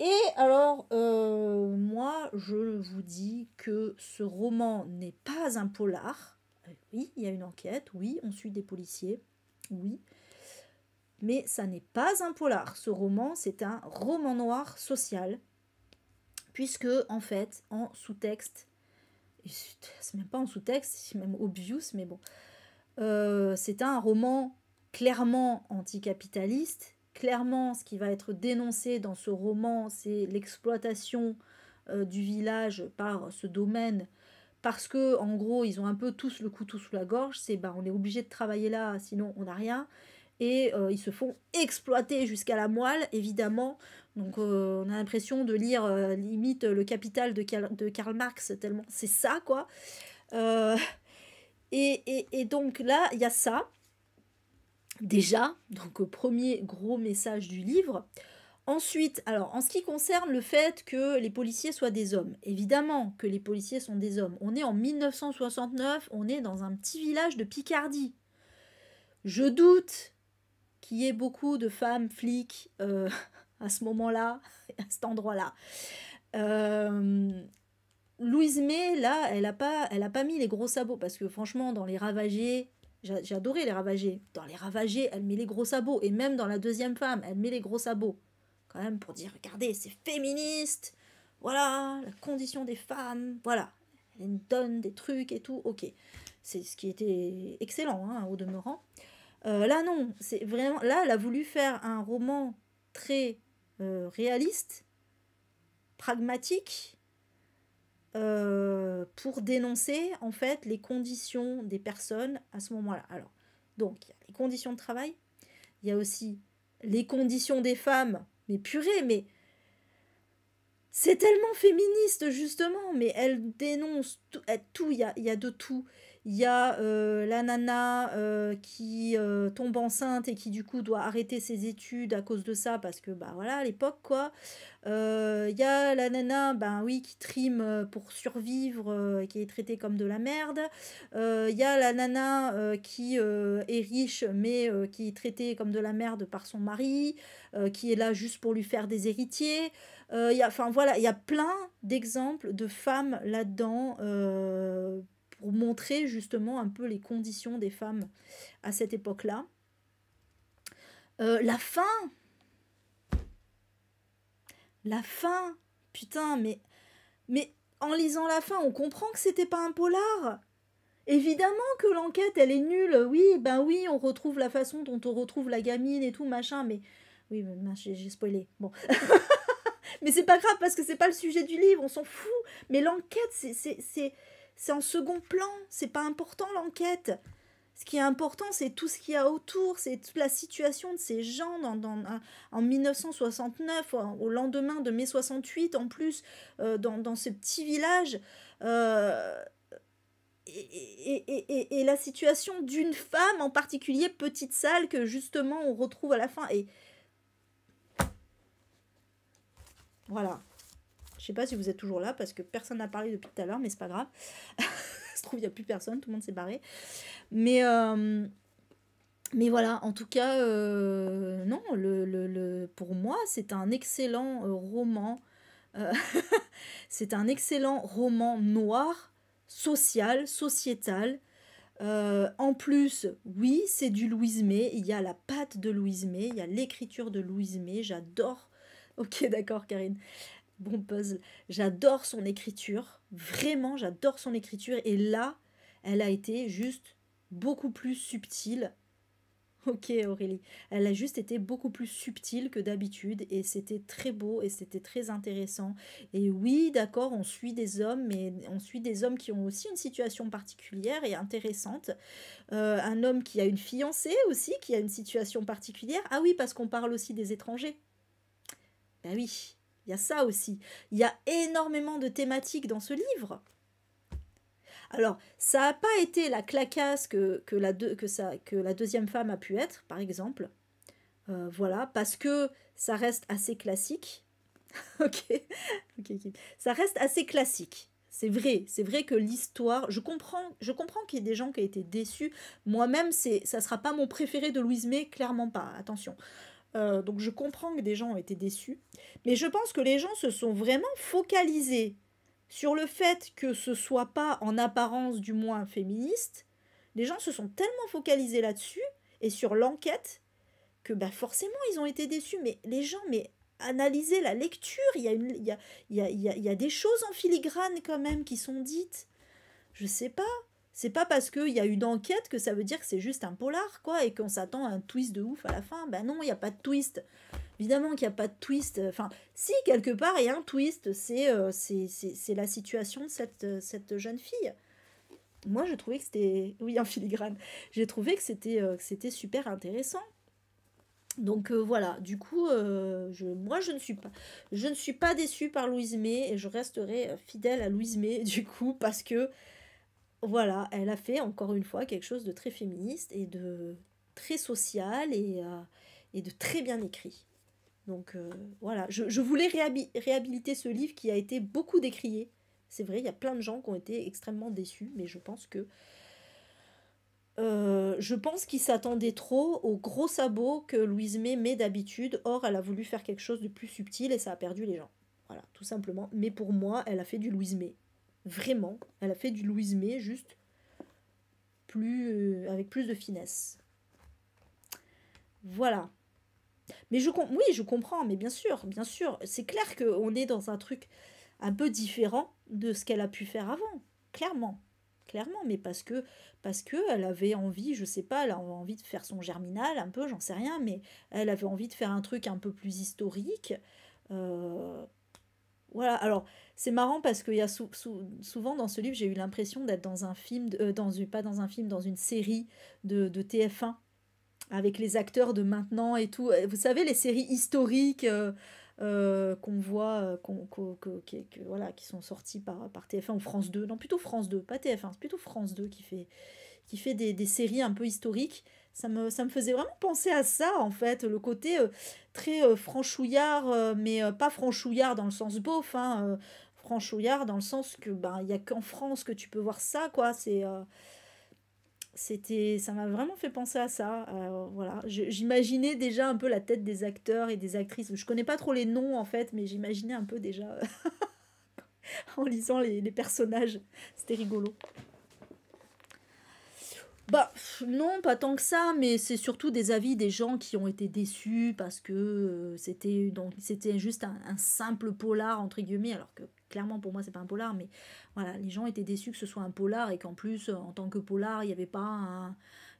Et alors, moi, je vous dis que ce roman n'est pas un polar. Oui, il y a une enquête, oui, on suit des policiers, oui. Mais ça n'est pas un polar. Ce roman, c'est un roman noir social. Puisque, en fait, en sous-texte, c'est même pas en sous-texte, c'est même obvious, mais bon. C'est un roman clairement anticapitaliste. Clairement, ce qui va être dénoncé dans ce roman, c'est l'exploitation du village par ce domaine. Parce que, en gros, ils ont un peu tous le couteau sous la gorge. C'est bah, on est obligé de travailler là, sinon on n'a rien. Et ils se font exploiter jusqu'à la moelle, évidemment. Donc on a l'impression de lire limite le Capital de Karl Marx, tellement c'est ça, quoi. Euh, et donc là, il y a ça, déjà, donc premier gros message du livre. Ensuite, alors en ce qui concerne le fait que les policiers soient des hommes, évidemment que les policiers sont des hommes. On est en 1969, on est dans un petit village de Picardie. Je doute qu'il y ait beaucoup de femmes flics à ce moment-là, à cet endroit-là. Louise May, là, elle a pas mis les gros sabots, parce que franchement, dans Les Ravagés, j'ai adoré Les Ravagés. Dans Les Ravagés, elle met les gros sabots, et même dans La Deuxième Femme, elle met les gros sabots. Quand même, pour dire, regardez, c'est féministe, voilà, la condition des femmes, voilà. Elle donne des trucs et tout, ok. C'est ce qui était excellent, hein, au demeurant. Là, non, c'est vraiment. Là, elle a voulu faire un roman très réaliste, pragmatique, pour dénoncer en fait les conditions des personnes à ce moment-là. Alors, donc, il y a les conditions de travail, il y a aussi les conditions des femmes, mais purée, mais c'est tellement féministe justement, mais elle dénonce tout, il y a de tout. Il y a la nana qui tombe enceinte et qui du coup doit arrêter ses études à cause de ça parce que bah voilà à l'époque quoi. Il y a la nana ben oui qui trime pour survivre et qui est traitée comme de la merde. Il y a la nana qui est riche mais qui est traitée comme de la merde par son mari, qui est là juste pour lui faire des héritiers. Enfin voilà, il y a plein d'exemples de femmes là-dedans pour montrer justement un peu les conditions des femmes à cette époque-là. La fin, la fin, putain, mais en lisant la fin, on comprend que c'était pas un polar. Évidemment que l'enquête, elle est nulle. Oui, ben oui, on retrouve la façon dont on retrouve la gamine et tout, machin, mais... Oui, mais mince, j'ai spoilé. Bon. Mais c'est pas grave, parce que c'est pas le sujet du livre, on s'en fout. Mais l'enquête, c'est en second plan. C'est pas important, l'enquête. Ce qui est important, c'est tout ce qu'il y a autour, c'est toute la situation de ces gens en 1969, au lendemain de mai 68, en plus, dans ce petit village. Euh, et la situation d'une femme en particulier, petite salle, que justement on retrouve à la fin. Et voilà. Je sais pas si vous êtes toujours là parce que personne n'a parlé depuis tout à l'heure, mais c'est pas grave. Ça se trouve, il n'y a plus personne, tout le monde s'est barré. Mais, euh, mais voilà, en tout cas, non, pour moi, c'est un excellent roman. Euh, c'est un excellent roman noir, social, sociétal. En plus, oui, c'est du Louise May. Il y a la patte de Louise May, il y a l'écriture de Louise May. J'adore. Ok, d'accord, Karine. Bon puzzle. J'adore son écriture. Vraiment, j'adore son écriture. Et là, elle a été juste beaucoup plus subtile. Ok, Aurélie. Elle a juste été beaucoup plus subtile que d'habitude. Et c'était très beau et c'était très intéressant. Et oui, d'accord, on suit des hommes, mais on suit des hommes qui ont aussi une situation particulière et intéressante. Un homme qui a une fiancée aussi, qui a une situation particulière. Ah oui, parce qu'on parle aussi des étrangers. Ben oui, il y a ça aussi. Il y a énormément de thématiques dans ce livre. Alors, ça n'a pas été la claquasse que la deuxième femme a pu être, par exemple. Voilà, parce que ça reste assez classique. Ok, ok. Ça reste assez classique. C'est vrai que l'histoire, je comprends qu'il y ait des gens qui aient été déçus. Moi-même, ça sera pas mon préféré de Louise May, clairement pas. Attention. Donc je comprends que des gens ont été déçus, mais je pense que les gens se sont vraiment focalisés sur le fait que ce soit pas en apparence du moins féministe. Les gens se sont tellement focalisés là-dessus et sur l'enquête que bah forcément ils ont été déçus. Mais les gens, mais analysez la lecture, il y a des choses en filigrane quand même qui sont dites. Je sais pas. C'est pas parce qu'il y a une enquête que ça veut dire que c'est juste un polar, quoi, et qu'on s'attend à un twist de ouf à la fin. Ben non, il n'y a pas de twist. Évidemment qu'il n'y a pas de twist. Enfin, si, quelque part, il y a un twist. C'est la situation de cette jeune fille. Moi, je trouvais que c'était... Oui, en filigrane. J'ai trouvé que c'était super intéressant. Donc voilà, du coup, moi je ne suis pas déçue par Louise May et je resterai fidèle à Louise May du coup parce que voilà, elle a fait encore une fois quelque chose de très féministe et de très social et de très bien écrit. Donc voilà, je voulais réhabiliter ce livre qui a été beaucoup décrié. C'est vrai, il y a plein de gens qui ont été extrêmement déçus, mais je pense qu'ils s'attendaient trop aux gros sabots que Louise May met d'habitude. Or, elle a voulu faire quelque chose de plus subtil et ça a perdu les gens. Voilà, tout simplement. Mais pour moi, elle a fait du Louise May. Vraiment, elle a fait du Louise May juste avec plus de finesse. Voilà. Mais oui, je comprends, mais bien sûr, c'est clair qu'on est dans un truc un peu différent de ce qu'elle a pu faire avant, clairement, clairement, mais parce que elle avait envie, je sais pas, elle avait envie de faire son Germinal un peu, j'en sais rien, mais elle avait envie de faire un truc un peu plus historique. Euh, voilà, alors c'est marrant parce qu'il y a souvent dans ce livre, j'ai eu l'impression d'être dans un film, pas dans un film, dans une série de TF1 avec les acteurs de maintenant et tout. Vous savez, les séries historiques qu'on voit, voilà, qui sont sortis par TF1 ou France 2. Non, plutôt France 2, pas TF1, c'est plutôt France 2 qui fait des séries un peu historiques. Ça me faisait vraiment penser à ça, en fait, le côté très franchouillard, mais pas franchouillard dans le sens beauf, hein, franchouillard dans le sens que ben il y a qu'en France que tu peux voir ça, quoi. Ça m'a vraiment fait penser à ça. Voilà, j'imaginais déjà un peu la tête des acteurs et des actrices. Je connais pas trop les noms en fait, mais j'imaginais un peu déjà en lisant les personnages. C'était rigolo. Bah non, pas tant que ça, mais c'est surtout des avis des gens qui ont été déçus parce que c'était juste un simple polar entre guillemets, alors que clairement pour moi c'est pas un polar, mais voilà, les gens étaient déçus que ce soit un polar et qu'en plus en tant que polar il n'y avait pas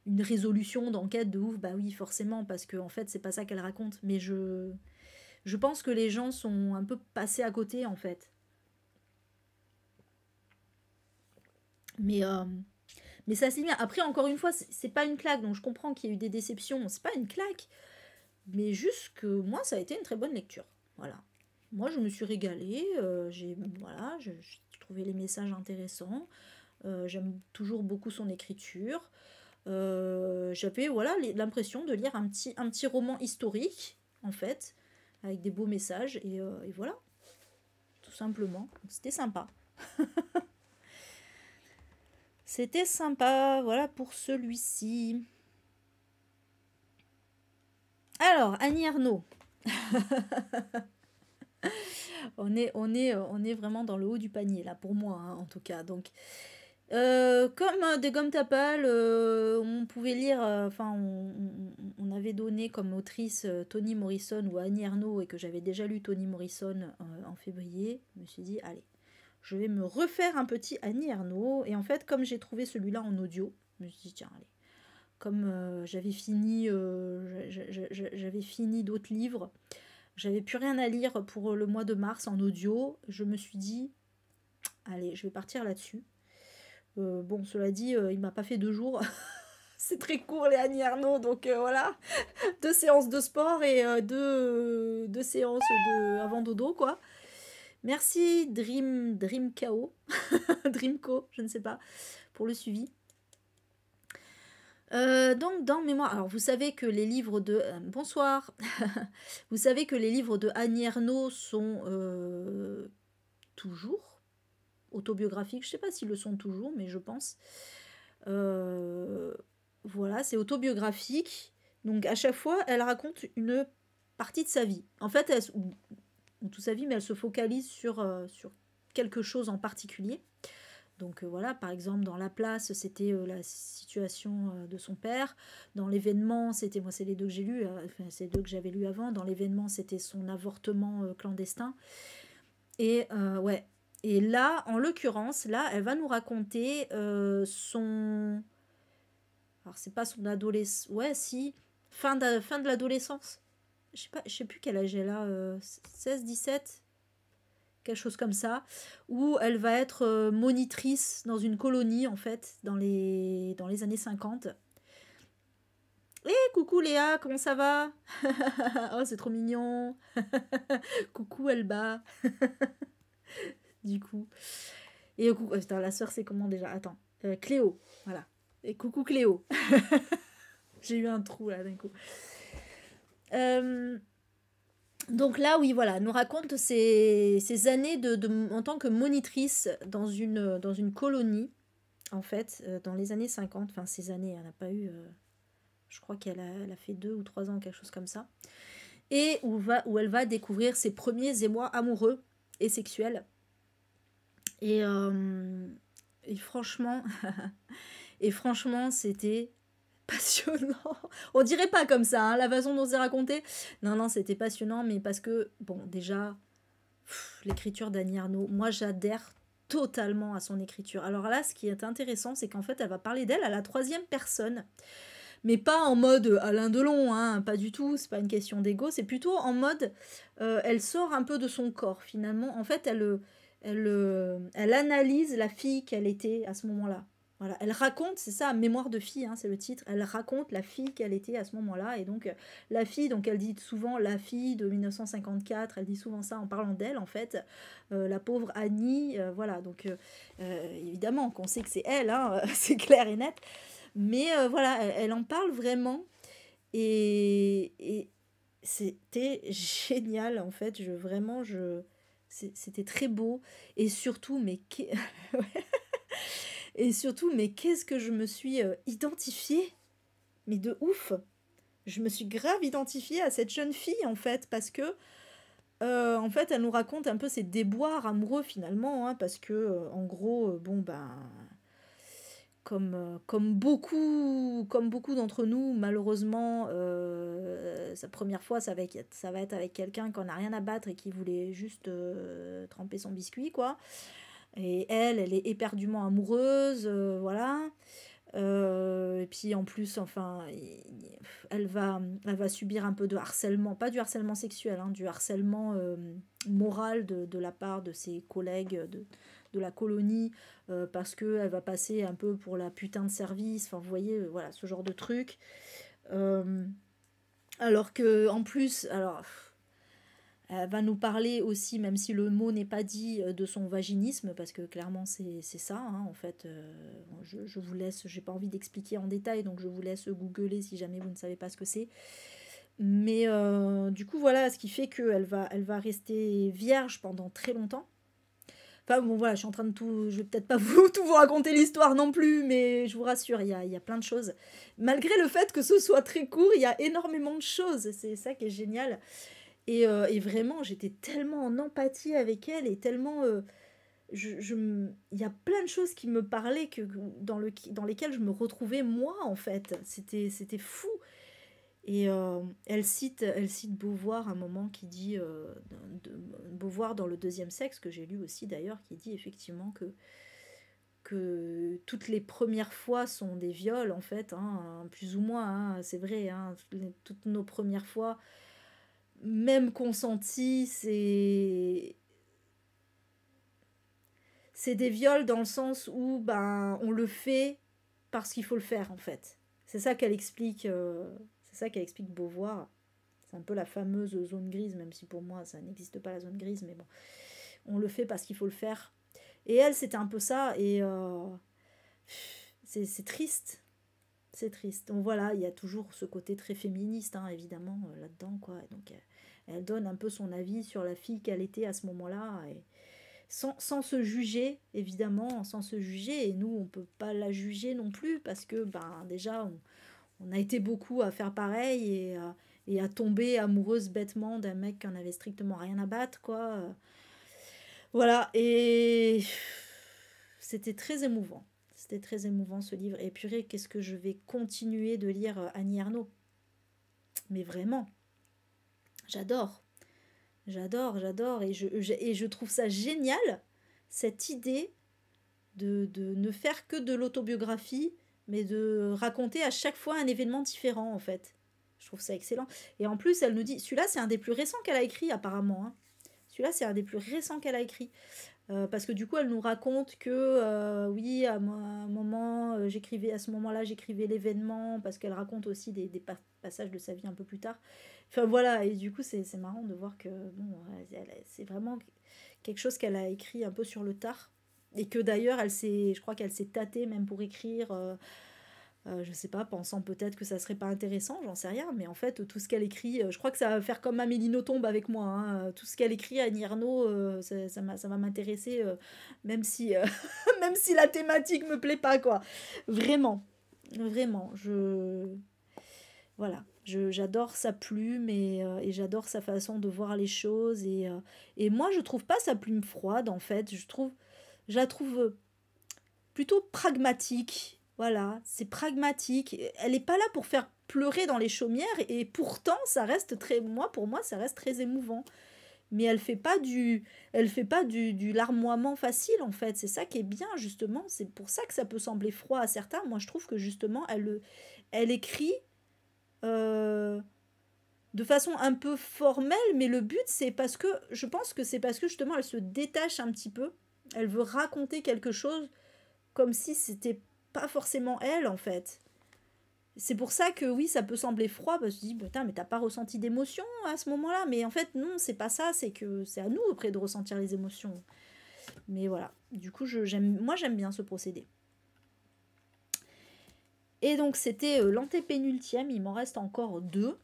une résolution d'enquête de ouf. Bah oui, forcément, parce que en fait c'est pas ça qu'elle raconte. Mais je pense que les gens sont un peu passés à côté en fait. Mais ça c'est bien. Après, encore une fois, c'est pas une claque, donc je comprends qu'il y ait eu des déceptions. C'est pas une claque, mais juste que moi, ça a été une très bonne lecture. Voilà. Moi, je me suis régalée. Voilà, j'ai trouvé les messages intéressants. J'aime toujours beaucoup son écriture. J'avais voilà, l'impression de lire un petit roman historique, en fait, avec des beaux messages. Et voilà, tout simplement. C'était sympa. C'était sympa, voilà pour celui-ci. Alors, Annie Ernaux. On est vraiment dans le haut du panier, là, pour moi, hein, en tout cas. Donc, comme des gommes tapales, on pouvait lire, enfin, on avait donné comme autrice Toni Morrison ou Annie Ernaux, et que j'avais déjà lu Toni Morrison en février. Je me suis dit, allez, je vais me refaire un petit Annie Ernaux. Et en fait, comme j'ai trouvé celui-là en audio, je me suis dit, tiens, allez, comme j'avais fini d'autres livres, j'avais plus rien à lire pour le mois de mars en audio, je me suis dit, allez, je vais partir là-dessus. Bon, cela dit, il m'a pas fait 2 jours. C'est très court les Annie Ernaux, donc voilà. 2 séances de sport et deux séances avant dodo, quoi. Merci Dreamco, Dreamco, je ne sais pas, pour le suivi. Donc dans mémoire, alors vous savez que les livres de bonsoir, vous savez que les livres de Annie Ernaux sont toujours autobiographiques. Je sais pas s'ils le sont toujours, mais je pense. Voilà, c'est autobiographique. Donc à chaque fois, elle raconte une partie de sa vie. En fait, ou toute sa vie, mais elle se focalise sur quelque chose en particulier. Donc voilà, par exemple, dans La Place, c'était la situation de son père. Dans L'événement, c'était, moi c'est les 2 que j'ai lus, enfin c'est les 2 que j'avais lus avant. Dans L'événement, c'était son avortement clandestin. Et ouais. Et là, en l'occurrence, là, elle va nous raconter son... Alors c'est pas son adolescence... Ouais, si. Fin de l'adolescence. Je sais plus quel âge elle a. 16, 17, quelque chose comme ça, où elle va être monitrice dans une colonie, en fait, dans les années 50. Eh, coucou Léa, comment ça va? Oh, c'est trop mignon. Coucou Elba. Du coup. Et coucou, attends, la sœur, c'est comment déjà? Attends. Cléo, voilà. Et coucou Cléo. J'ai eu un trou là d'un coup. Donc là, oui, voilà, elle nous raconte ses années en tant que monitrice dans une colonie, en fait, dans les années 50. Enfin, ces années, elle n'a pas eu... je crois elle a fait 2 ou 3 ans, quelque chose comme ça. Et où elle va découvrir ses premiers émois amoureux et sexuels. Et franchement... et franchement, c'était... passionnant. On dirait pas comme ça, hein, la façon dont c'est raconté. Non, c'était passionnant, mais parce que, bon, déjà, l'écriture d'Annie Ernaux, moi j'adhère totalement à son écriture. Alors là, ce qui est intéressant, c'est qu'en fait, elle va parler d'elle à la 3e personne. Mais pas en mode Alain Delon, hein, pas du tout, c'est pas une question d'ego, c'est plutôt en mode, elle sort un peu de son corps, finalement. En fait, elle analyse la fille qu'elle était à ce moment-là. Voilà, elle raconte, c'est ça, Mémoire de fille, hein, c'est le titre. Elle raconte la fille qu'elle était à ce moment-là. Et donc, la fille, donc elle dit souvent la fille de 1954, elle dit souvent ça en parlant d'elle, en fait. La pauvre Annie, voilà. Donc, évidemment, qu'on sait que c'est elle, hein, c'est clair et net. Mais voilà, elle en parle vraiment. Et c'était génial, en fait. Vraiment, c'était très beau. Et surtout, Et surtout, mais qu'est-ce que je me suis identifiée, mais de ouf. Je me suis grave identifiée à cette jeune fille en fait, parce que en fait, elle nous raconte un peu ses déboires amoureux finalement, hein, parce que en gros, bon ben, comme beaucoup d'entre nous, malheureusement, sa première fois, ça va être avec quelqu'un qu'on n'a rien à battre et qui voulait juste tremper son biscuit, quoi. Et elle est éperdument amoureuse, voilà. Et puis en plus, enfin, elle va subir un peu de harcèlement, pas du harcèlement sexuel, hein, du harcèlement moral de la part de ses collègues de la colonie, parce qu'elle va passer un peu pour la putain de service, enfin vous voyez, voilà, ce genre de truc. Euh, alors que en plus, alors elle va nous parler aussi, même si le mot n'est pas dit, de son vaginisme, parce que clairement c'est ça, hein, en fait. Je vous laisse, j'ai pas envie d'expliquer en détail, donc je vous laisse googler si jamais vous ne savez pas ce que c'est. Mais du coup, voilà, ce qui fait elle va rester vierge pendant très longtemps. Enfin bon, voilà, je suis en train de tout. Je vais peut-être pas tout vous raconter l'histoire non plus, mais je vous rassure, il y a plein de choses. Malgré le fait que ce soit très court, il y a énormément de choses. C'est ça qui est génial. Et vraiment, j'étais tellement en empathie avec elle et tellement. Il y a plein de choses qui me parlaient dans lesquelles je me retrouvais moi, en fait. C'était fou. Et elle cite Beauvoir à un moment qui dit. Beauvoir dans Le Deuxième Sexe, que j'ai lu aussi d'ailleurs, qui dit effectivement que toutes les premières fois sont des viols, en fait, hein, plus ou moins, hein, c'est vrai, hein, toutes nos premières fois même consenti, c'est des viols dans le sens où ben on le fait parce qu'il faut le faire en fait. C'est ça qu'elle explique Beauvoir. C'est un peu la fameuse zone grise, même si pour moi ça n'existe pas la zone grise, mais bon, on le fait parce qu'il faut le faire. Et elle, c'était un peu ça, et c'est triste. C'est triste. Donc voilà, il y a toujours ce côté très féministe, hein, évidemment, là-dedans, quoi. Et donc, elle donne un peu son avis sur la fille qu'elle était à ce moment-là, et sans se juger, évidemment, sans se juger. Et nous, on peut pas la juger non plus, parce que, ben, déjà, on a été beaucoup à faire pareil, et à tomber amoureuse bêtement d'un mec qui en avait strictement rien à battre, quoi. Voilà, et c'était très émouvant. C'était très émouvant ce livre. Et purée, qu'est-ce que je vais continuer de lire Annie Ernaux. Mais vraiment, j'adore. J'adore. Et je trouve ça génial, cette idée de ne faire que de l'autobiographie, mais de raconter à chaque fois un événement différent, en fait. Je trouve ça excellent. Et en plus, elle nous dit, celui-là, c'est un des plus récents qu'elle a écrit, apparemment, hein. Celui-là, c'est un des plus récents qu'elle a écrit. Parce que du coup, elle nous raconte que oui, un moment, j'écrivais à ce moment-là, j'écrivais l'événement, parce qu'elle raconte aussi des passages de sa vie un peu plus tard. Enfin voilà, et du coup, c'est marrant de voir que bon, c'est vraiment quelque chose qu'elle a écrit un peu sur le tard. Et que d'ailleurs, je crois qu'elle s'est tâtée même pour écrire. Je sais pas, pensant peut-être que ça serait pas intéressant, j'en sais rien, mais en fait, tout ce qu'elle écrit, je crois que ça va faire comme Amélie Nothomb avec moi, hein. Tout ce qu'elle écrit, Annie Ernaux, ça va m'intéresser, même si, même si la thématique me plaît pas, quoi. Vraiment, vraiment, voilà, j'adore sa plume, et j'adore sa façon de voir les choses, et moi, je trouve pas sa plume froide, en fait, je la trouve plutôt pragmatique. Voilà, c'est pragmatique. Elle n'est pas là pour faire pleurer dans les chaumières, et pourtant ça reste très, pour moi ça reste très émouvant. Mais elle fait pas du larmoiement facile, en fait. C'est ça qui est bien, justement. C'est pour ça que ça peut sembler froid à certains. Moi je trouve que justement elle écrit euh, de façon un peu formelle, mais le but c'est parce que je pense que c'est parce que justement elle se détache un petit peu. Elle veut raconter quelque chose comme si c'était pas forcément elle, en fait. C'est pour ça que oui, ça peut sembler froid, parce que tu te dis, putain, mais t'as pas ressenti d'émotion à ce moment-là. Mais en fait, non, c'est pas ça, c'est que c'est à nous après de ressentir les émotions. Mais voilà, du coup, moi j'aime bien ce procédé. Et donc c'était l'antépénultième, il m'en reste encore 2.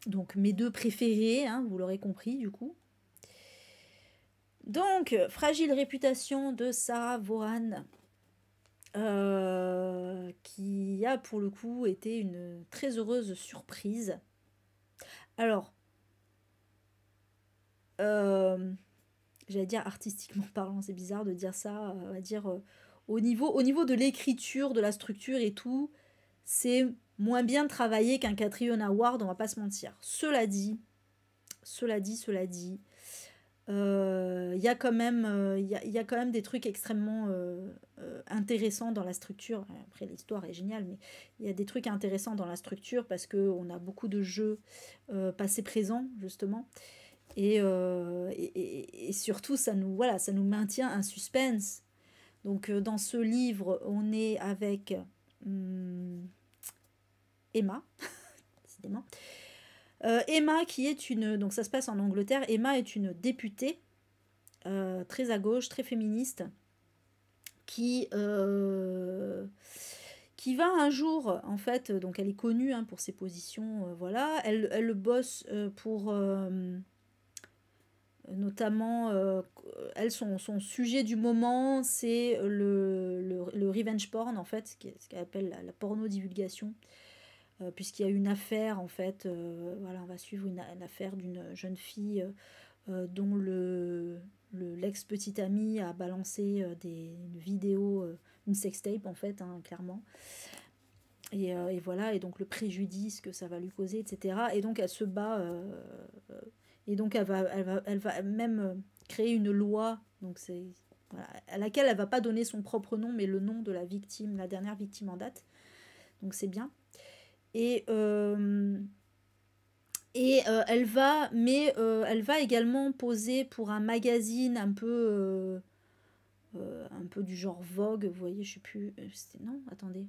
Donc mes 2 préférés, hein, vous l'aurez compris du coup. Donc, Fragile réputation de Sarah Vaughan, qui a pour le coup été une très heureuse surprise. Alors, j'allais dire artistiquement parlant, c'est bizarre de dire ça, on va dire au niveau de l'écriture, de la structure et tout, c'est moins bien travaillé qu'un Catriona Award, on va pas se mentir. Cela dit, il y a quand même, y a quand même des trucs extrêmement intéressants dans la structure. Après, l'histoire est géniale, mais il y a des trucs intéressants dans la structure parce qu'on a beaucoup de jeux passés-présents, justement. Et surtout, ça nous maintient un suspense. Donc, dans ce livre, on est avec Emma, décidément. Emma, qui est une... Donc, ça se passe en Angleterre. Emma est une députée, très à gauche, très féministe, qui va un jour, en fait, donc elle est connue pour ses positions, voilà, elle bosse pour... notamment, elle, son sujet du moment, c'est le revenge porn, en fait, ce qu'elle appelle la porno-divulgation, puisqu'il y a une affaire, en fait, voilà, on va suivre une affaire d'une jeune fille dont l'ex-petite amie a balancé une vidéo, une sextape, en fait, hein, clairement. Et voilà, et donc le préjudice que ça va lui causer, etc. Et donc elle se bat... et donc elle va même créer une loi, donc c'est, voilà, à laquelle elle va pas donner son propre nom, mais le nom de la victime, la dernière victime en date. Donc c'est bien. Et elle va également poser pour un magazine un peu du genre Vogue, vous voyez, je sais plus. Non, attendez.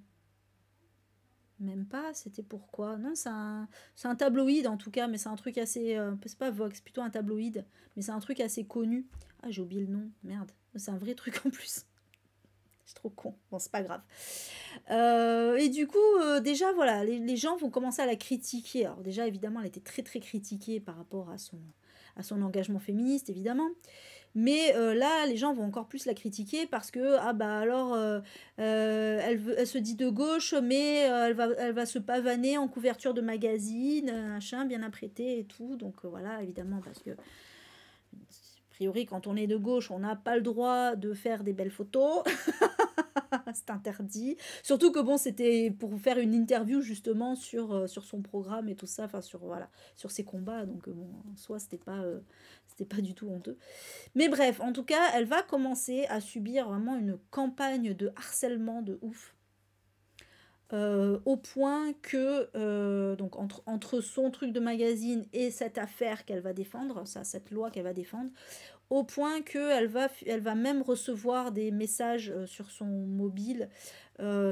Même pas, c'était pourquoi? Non, c'est un tabloïd en tout cas, mais c'est un truc assez... c'est pas Vogue, c'est plutôt un tabloïd, mais c'est un truc assez connu. Ah, j'ai oublié le nom, merde. C'est un vrai truc en plus. C'est trop con. Bon, c'est pas grave. Et du coup, déjà, voilà, les gens vont commencer à la critiquer. Alors déjà, évidemment, elle était très très critiquée par rapport à son engagement féministe, évidemment. Mais là, les gens vont encore plus la critiquer parce que, ah bah alors, elle se dit de gauche, mais elle va se pavaner en couverture de magazine, machin, bien apprêté et tout. Donc voilà, évidemment, parce que, a priori, quand on est de gauche, on n'a pas le droit de faire des belles photos. C'est interdit. Surtout que bon, c'était pour faire une interview justement sur son programme et tout ça, enfin sur ses combats. Donc bon, en soi, c'était pas du tout honteux. Mais bref, en tout cas, elle va commencer à subir vraiment une campagne de harcèlement de ouf. Au point que, donc entre son truc de magazine et cette affaire qu'elle va défendre, cette loi qu'elle va défendre, au point qu'elle elle va même recevoir des messages sur son mobile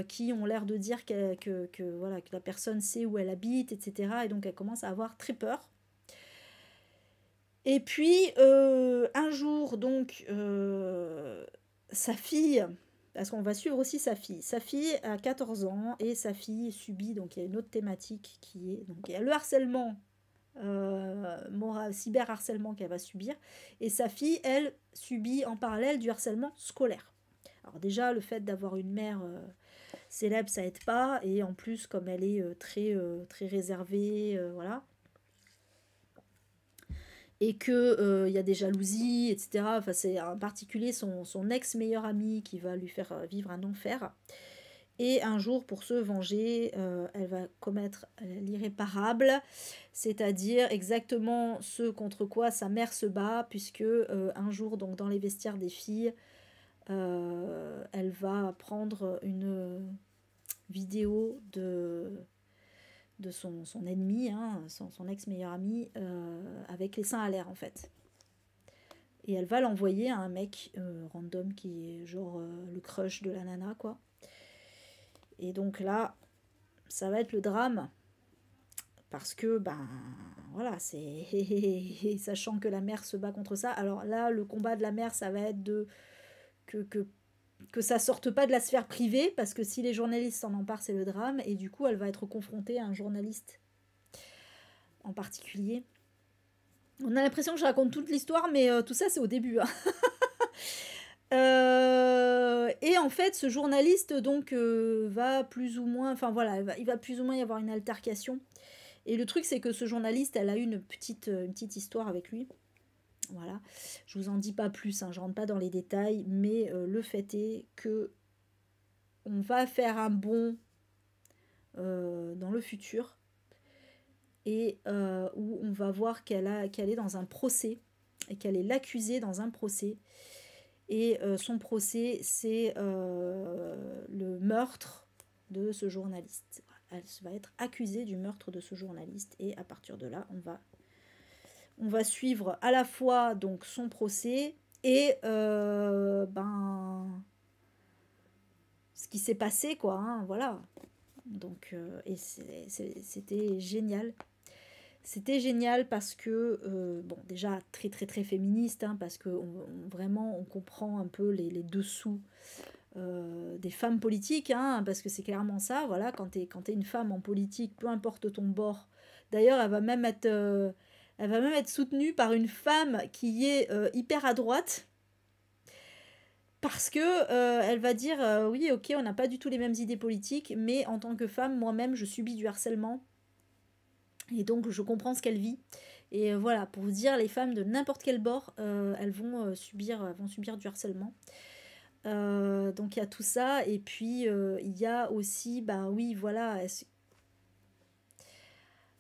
qui ont l'air de dire voilà, que la personne sait où elle habite, etc. Et donc elle commence à avoir très peur. Et puis, un jour, donc, sa fille, parce qu'on va suivre aussi sa fille. Sa fille a 14 ans et sa fille subit, donc il y a une autre thématique qui est, donc il y a le harcèlement, cyberharcèlement qu'elle va subir, et sa fille, elle, subit en parallèle du harcèlement scolaire. Alors déjà, le fait d'avoir une mère célèbre, ça aide pas, et en plus, comme elle est très réservée, voilà, et que y a des jalousies, etc. Enfin, c'est en particulier son ex-meilleur ami qui va lui faire vivre un enfer. Et un jour, pour se venger, elle va commettre l'irréparable, c'est-à-dire exactement ce contre quoi sa mère se bat, puisque un jour, donc dans les vestiaires des filles, elle va prendre une vidéo de son ennemi, hein, son ex-meilleur ami, avec les seins à l'air en fait. Et elle va l'envoyer à un mec random qui est genre le crush de la nana, quoi. Et donc là, ça va être le drame. Parce que, ben, voilà, c'est... Sachant que la mère se bat contre ça. Alors là, le combat de la mère, ça va être de... que ça sorte pas de la sphère privée, parce que si les journalistes s'en emparent, c'est le drame. Et du coup, elle va être confrontée à un journaliste en particulier. On a l'impression que je raconte toute l'histoire, mais tout ça, c'est au début. Hein. Et en fait, ce journaliste donc va plus ou moins, enfin voilà, il va plus ou moins y avoir une altercation. Et le truc, c'est que ce journaliste, elle a eu une petite histoire avec lui. Voilà, je vous en dis pas plus, hein, je rentre pas dans les détails, mais le fait est que on va faire un bond dans le futur et où on va voir qu'elle est dans un procès et qu'elle est l'accusée dans un procès. Et son procès, c'est le meurtre de ce journaliste. Elle va être accusée du meurtre de ce journaliste. Et à partir de là, on va suivre à la fois donc, son procès et ce qui s'est passé, quoi. Hein, voilà. Donc, et c'était génial. C'était génial parce que, bon, déjà très très très féministe, hein, parce que vraiment on comprend un peu les dessous des femmes politiques, hein, parce que c'est clairement ça, voilà, quand t'es une femme en politique, peu importe ton bord. D'ailleurs, elle va même être soutenue par une femme qui est hyper à droite, parce que elle va dire oui, ok, on n'a pas du tout les mêmes idées politiques, mais en tant que femme, moi-même, je subis du harcèlement. Et donc, je comprends ce qu'elle vit. Et voilà, pour vous dire, les femmes de n'importe quel bord, elles vont subir du harcèlement. Donc, il y a tout ça. Et puis, il y a aussi, ben oui, voilà,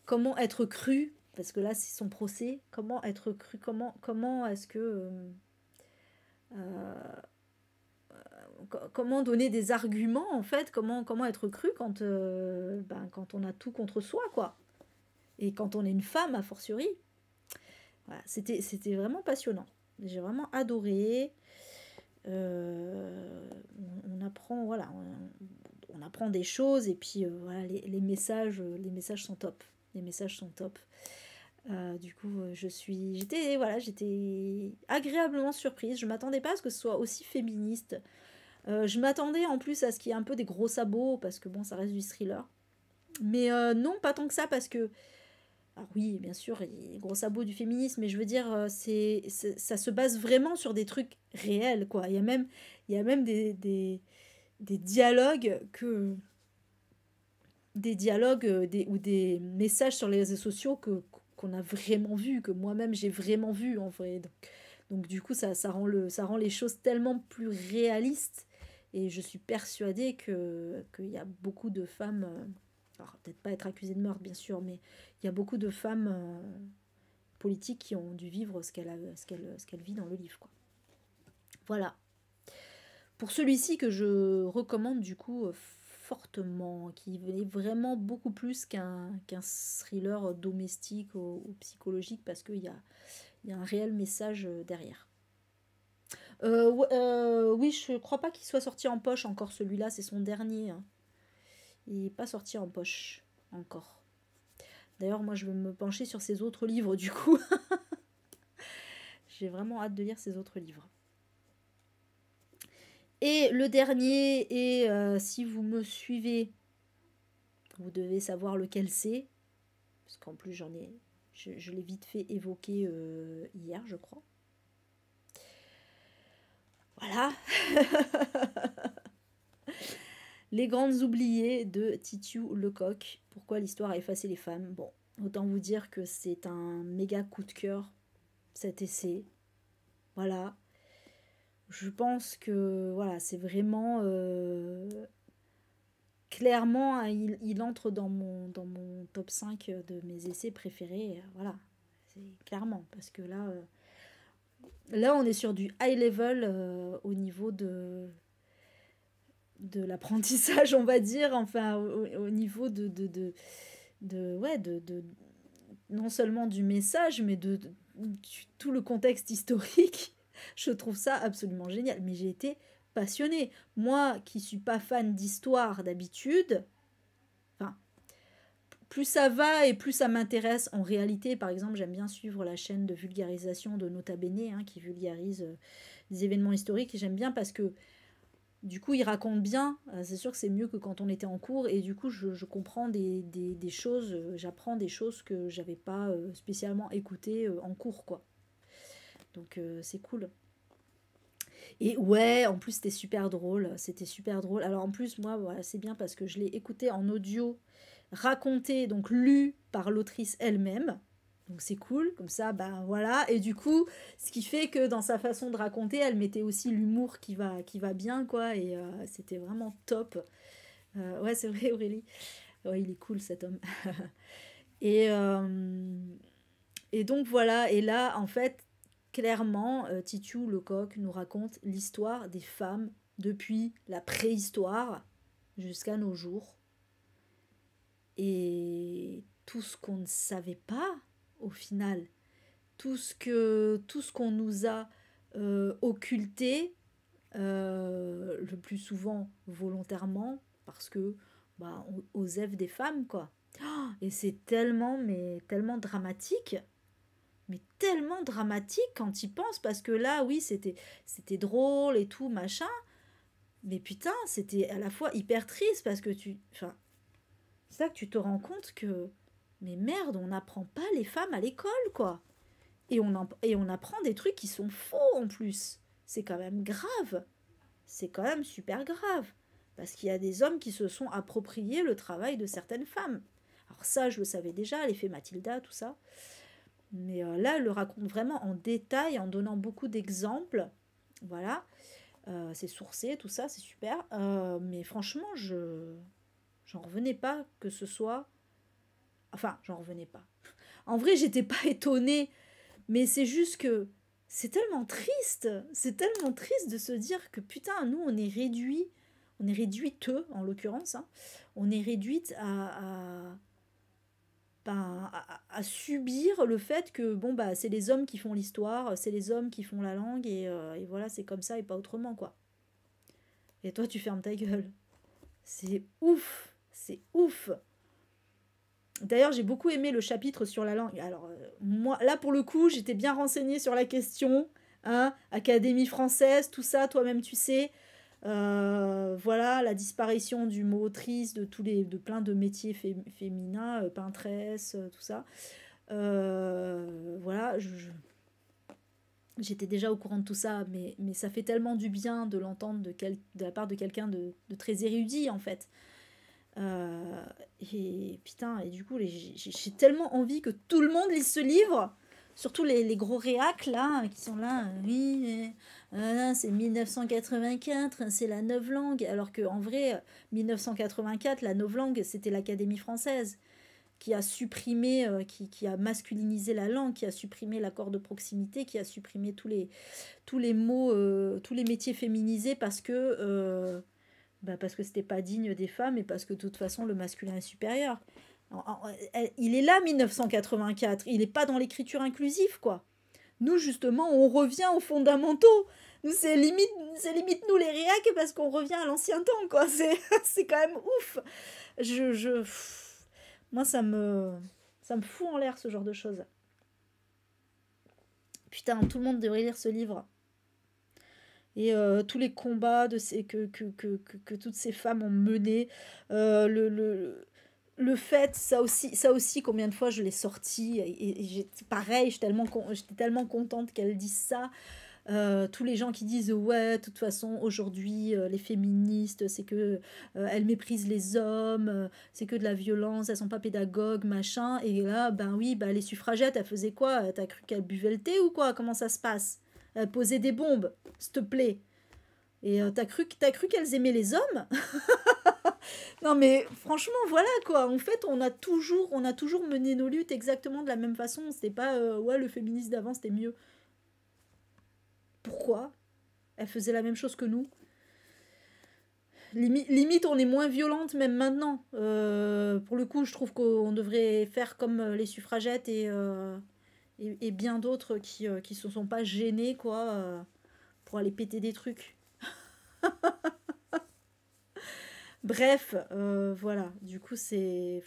comment être cru, parce que là, c'est son procès. Comment être cru, comment est-ce que... euh, comment donner des arguments, en fait, comment être cru quand on a tout contre soi, quoi. Et quand on est une femme, a fortiori. Voilà, c'était vraiment passionnant. J'ai vraiment adoré. On apprend, voilà, on apprend des choses et puis voilà, les messages sont top. Les messages sont top. Du coup, j'étais agréablement surprise. Je m'attendais pas à ce que ce soit aussi féministe. Je m'attendais en plus à ce qu'il y ait un peu des gros sabots parce que bon, ça reste du thriller. Mais non, pas tant que ça parce que alors oui, bien sûr, il y a les gros sabots du féminisme, mais je veux dire, ça se base vraiment sur des trucs réels, quoi. Il y a même des dialogues ou des messages sur les réseaux sociaux qu'on a vraiment vu, que moi-même j'ai vraiment vu en vrai. Donc du coup, ça rend les choses tellement plus réalistes. Et je suis persuadée qu'il y a beaucoup de femmes, alors peut-être pas être accusées de meurtre bien sûr, mais il y a beaucoup de femmes politiques qui ont dû vivre ce qu'elle vit dans le livre, quoi. Voilà. Pour celui-ci que je recommande du coup fortement, qui est vraiment beaucoup plus qu'un thriller domestique ou psychologique parce qu'il y a un réel message derrière. Oui, je crois pas qu'il soit sorti en poche encore celui-là, c'est son dernier. Hein. Il n'est pas sorti en poche encore. D'ailleurs, moi je vais me pencher sur ses autres livres du coup. J'ai vraiment hâte de lire ses autres livres. Et le dernier, et si vous me suivez, vous devez savoir lequel c'est. Parce qu'en plus je l'ai vite fait évoquer hier, je crois. Voilà. Les grandes oubliées de Titiou Lecoq. Pourquoi l'histoire a effacé les femmes. Bon, autant vous dire que c'est un méga coup de cœur, cet essai. Voilà. Je pense que voilà, c'est vraiment... clairement, hein, il entre dans mon top 5 de mes essais préférés. Voilà. C'est clairement. Parce que là on est sur du high level au niveau de l'apprentissage, on va dire, enfin au niveau non seulement du message, mais tout le contexte historique. Je trouve ça absolument génial. Mais j'ai été passionnée. Moi, qui suis pas fan d'histoire d'habitude, enfin, plus ça va et plus ça m'intéresse en réalité. Par exemple, j'aime bien suivre la chaîne de vulgarisation de Nota Bene, hein, qui vulgarise des événements historiques. Et j'aime bien parce que du coup, il raconte bien. C'est sûr que c'est mieux que quand on était en cours. Et du coup, je comprends des choses, j'apprends des choses que j'avais pas spécialement écoutées en cours, quoi. Donc, c'est cool. Et ouais, en plus, c'était super drôle. C'était super drôle. Alors, en plus, moi, voilà, c'est bien parce que je l'ai écouté en audio, raconté, donc lu par l'autrice elle-même. Donc c'est cool, comme ça, ben voilà. Et du coup, ce qui fait que dans sa façon de raconter, elle mettait aussi l'humour qui va bien, quoi. Et c'était vraiment top. Ouais, c'est vrai, Aurélie. Ouais, il est cool, cet homme. Et, et donc voilà, et là, en fait, clairement, Titiou Lecoq nous raconte l'histoire des femmes depuis la préhistoire jusqu'à nos jours. Et tout ce qu'on ne savait pas, au final, tout ce qu'on nous a occulté, le plus souvent volontairement, parce que bah, on osève des femmes, quoi. Oh, et c'est tellement, mais tellement dramatique quand tu y penses, parce que là, oui, c'était drôle et tout, machin, mais putain, c'était à la fois hyper triste, parce que enfin, c'est là que tu te rends compte que, mais merde, on n'apprend pas les femmes à l'école, quoi. Et on apprend des trucs qui sont faux en plus. C'est quand même grave. C'est quand même super grave. Parce qu'il y a des hommes qui se sont appropriés le travail de certaines femmes. Alors ça, je le savais déjà, l'effet Mathilda, tout ça. Mais là, elle le raconte vraiment en détail, en donnant beaucoup d'exemples. Voilà. C'est sourcé, tout ça, c'est super. Mais franchement, j'en revenais pas que ce soit... Enfin, j'en revenais pas. En vrai, j'étais pas étonnée, mais c'est juste que c'est tellement triste de se dire que putain, nous on est réduite en l'occurrence, hein, on est réduite à subir le fait que bon bah c'est les hommes qui font l'histoire, c'est les hommes qui font la langue et voilà c'est comme ça et pas autrement quoi. Et toi tu fermes ta gueule. C'est ouf, c'est ouf. D'ailleurs, j'ai beaucoup aimé le chapitre sur la langue. Alors, moi, là, pour le coup, j'étais bien renseignée sur la question. Hein, Académie française, tout ça, toi-même, tu sais. Voilà, la disparition du mot autrice, de plein de métiers féminins, peintresse, tout ça. Voilà, j'étais déjà au courant de tout ça, mais ça fait tellement du bien de l'entendre de la part de quelqu'un de très érudit, en fait. Euh, et putain, et du coup, j'ai tellement envie que tout le monde lise ce livre. Surtout les gros réacs là, qui sont là. Oui, c'est 1984, c'est la novlangue. Alors qu'en vrai, 1984, la novlangue, c'était l'Académie française qui a supprimé, qui a masculinisé la langue, qui a supprimé l'accord de proximité, qui a supprimé tous les mots, tous les métiers féminisés parce que c'était pas digne des femmes et parce que de toute façon le masculin est supérieur. Il est là 1984, il n'est pas dans l'écriture inclusive quoi. Nous justement on revient aux fondamentaux. Nous c'est limite nous les réacs parce qu'on revient à l'ancien temps quoi. C'est quand même ouf. Moi ça me fout en l'air ce genre de choses. Putain, tout le monde devrait lire ce livre. Et tous les combats que toutes ces femmes ont menés, le fait, ça aussi, combien de fois je l'ai sorti, et pareil, j'étais tellement contente qu'elle dise ça. Tous les gens qui disent ouais, de toute façon, aujourd'hui, les féministes, c'est que elles méprisent les hommes, c'est que de la violence, elles sont pas pédagogues, machin. Et là, ben oui, ben les suffragettes, elles faisaient quoi? T'as cru qu'elles buvaient le thé ou quoi? Comment ça se passe? Elles posaient des bombes, s'il te plaît. Et t'as cru qu'elles aimaient les hommes? Non mais franchement, voilà quoi. En fait, on a toujours mené nos luttes exactement de la même façon. C'était pas ouais, le féminisme d'avant c'était mieux. Pourquoi? Elle faisait la même chose que nous. Limite, on est moins violente même maintenant. Pour le coup, je trouve qu'on devrait faire comme les suffragettes et bien d'autres qui se sont pas gênés quoi, pour aller péter des trucs. Bref, voilà. Du coup, c'est...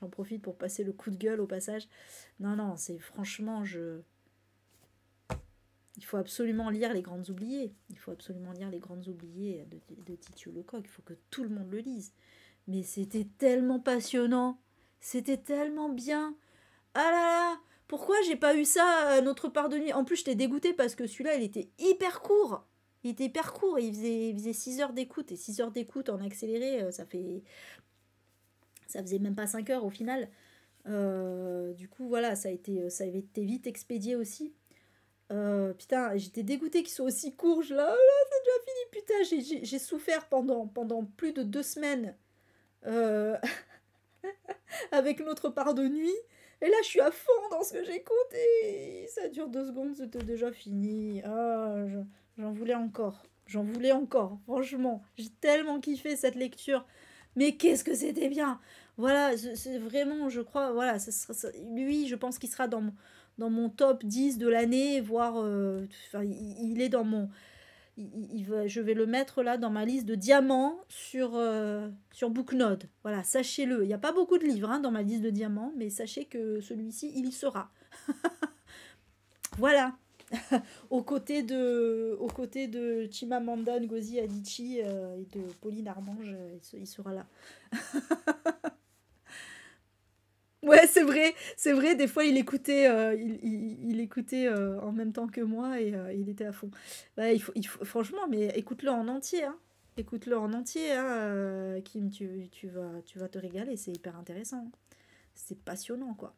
J'en profite pour passer le coup de gueule au passage. Non, non, c'est franchement, il faut absolument lire Les Grandes Oubliées. Il faut absolument lire Les Grandes Oubliées de Titiou Lecoq. Il faut que tout le monde le lise. Mais c'était tellement passionnant. C'était tellement bien. Ah là là, pourquoi j'ai pas eu ça à Notre part de nuit? En plus, j'étais dégoûtée parce que celui-là, il était hyper court. Il était hyper court. Il faisait 6 heures d'écoute. Et 6 heures d'écoute en accéléré, ça faisait même pas 5 heures au final. Du coup, voilà, ça avait été vite expédié aussi. Putain, j'étais dégoûtée qu'ils soient aussi courts. Je là, oh là, c'est déjà fini. Putain, j'ai souffert pendant plus de 2 semaines euh, avec Notre part de nuit. Et là, je suis à fond dans ce que j'écoute et ça dure 2 secondes, c'était déjà fini. J'en voulais encore. J'en voulais encore. Franchement, j'ai tellement kiffé cette lecture. Mais qu'est-ce que c'était bien! Voilà, c'est vraiment, je crois, voilà, lui, je pense qu'il sera dans mon top 10 de l'année, voire, enfin, il est dans mon, je vais le mettre là dans ma liste de diamants sur Booknode. Voilà, sachez-le. Il n'y a pas beaucoup de livres dans ma liste de diamants, mais sachez que celui-ci, il y sera. Voilà. Aux côtés de Chimamanda Ngozi Adichie et de Pauline Armange, il sera là. Ouais, c'est vrai, des fois il écoutait en même temps que moi et il était à fond. Bah, franchement, mais écoute-le en entier, hein. Écoute-le en entier, hein, Kim, tu vas te régaler, c'est hyper intéressant. C'est passionnant, quoi.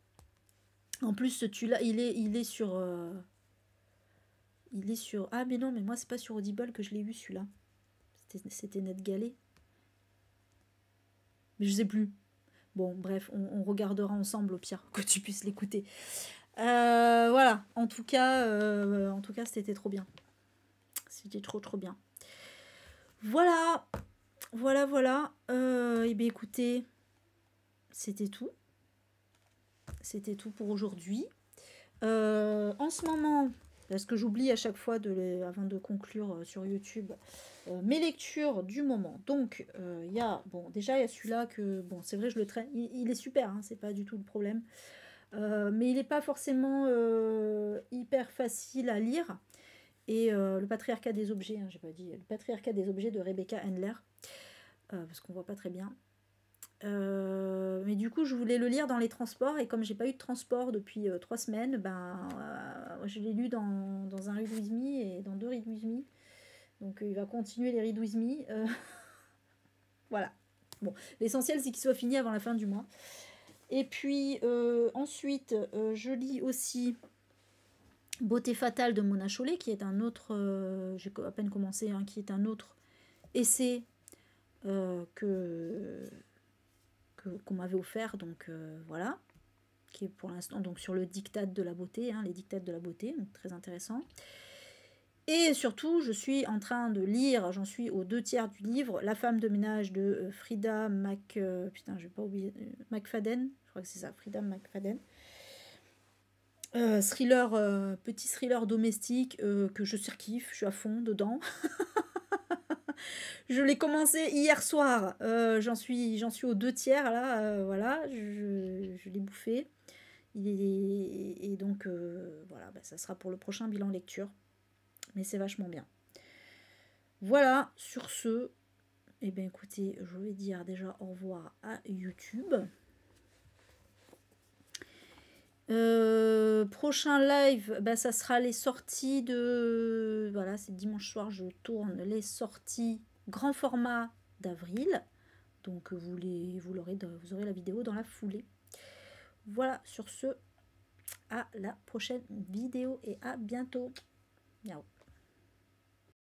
En plus, il est sur. Ah, mais non, mais moi, c'est pas sur Audible que je l'ai eu, celui-là. C'était NetGalley. Mais je sais plus. Bon, bref, on regardera ensemble au pire, que tu puisses l'écouter. Voilà, en tout cas, c'était trop bien. C'était trop, trop bien. Voilà, voilà, voilà. Et bien, écoutez, c'était tout. C'était tout pour aujourd'hui. En ce moment, parce que j'oublie à chaque fois avant de conclure sur YouTube, mes lectures du moment. Donc, il y a, bon, déjà, il y a celui-là que, bon, c'est vrai, je le traîne. Il est super, hein, c'est pas du tout le problème. Mais il n'est pas forcément hyper facile à lire. Et le patriarcat des objets, j'ai pas dit, le patriarcat des objets de Rebecca Handler, parce qu'on voit pas très bien. Mais du coup, je voulais le lire dans les transports, et comme j'ai pas eu de transport depuis 3 semaines, je l'ai lu dans un Read With Me et dans 2 Read With Me. Donc il va continuer les Read With Me. Voilà. Bon, l'essentiel c'est qu'il soit fini avant la fin du mois. Et puis ensuite, je lis aussi Beauté fatale de Mona Chollet, qui est un autre, j'ai à peine commencé, hein, qui est un autre essai qu'on m'avait offert, donc voilà, qui est pour l'instant donc sur le diktat de la beauté, hein, les diktats de la beauté, donc très intéressant. Et surtout, je suis en train de lire, j'en suis aux 2/3 du livre, La femme de ménage de Frida putain, je vais pas oublier, McFadden, je crois que c'est ça, Frida McFadden. Petit thriller domestique que je surkiffe, je suis à fond dedans. Je l'ai commencé hier soir, j'en suis aux 2/3 là, voilà, je l'ai bouffé. Et donc voilà, ça sera pour le prochain bilan lecture. Mais c'est vachement bien. Voilà, sur ce, eh bien écoutez, je vais dire déjà au revoir à YouTube. Prochain live, ça sera les sorties de... Voilà, c'est dimanche soir, je tourne les sorties grand format d'avril. Donc vous aurez la vidéo dans la foulée. Voilà, sur ce, à la prochaine vidéo et à bientôt. Ciao.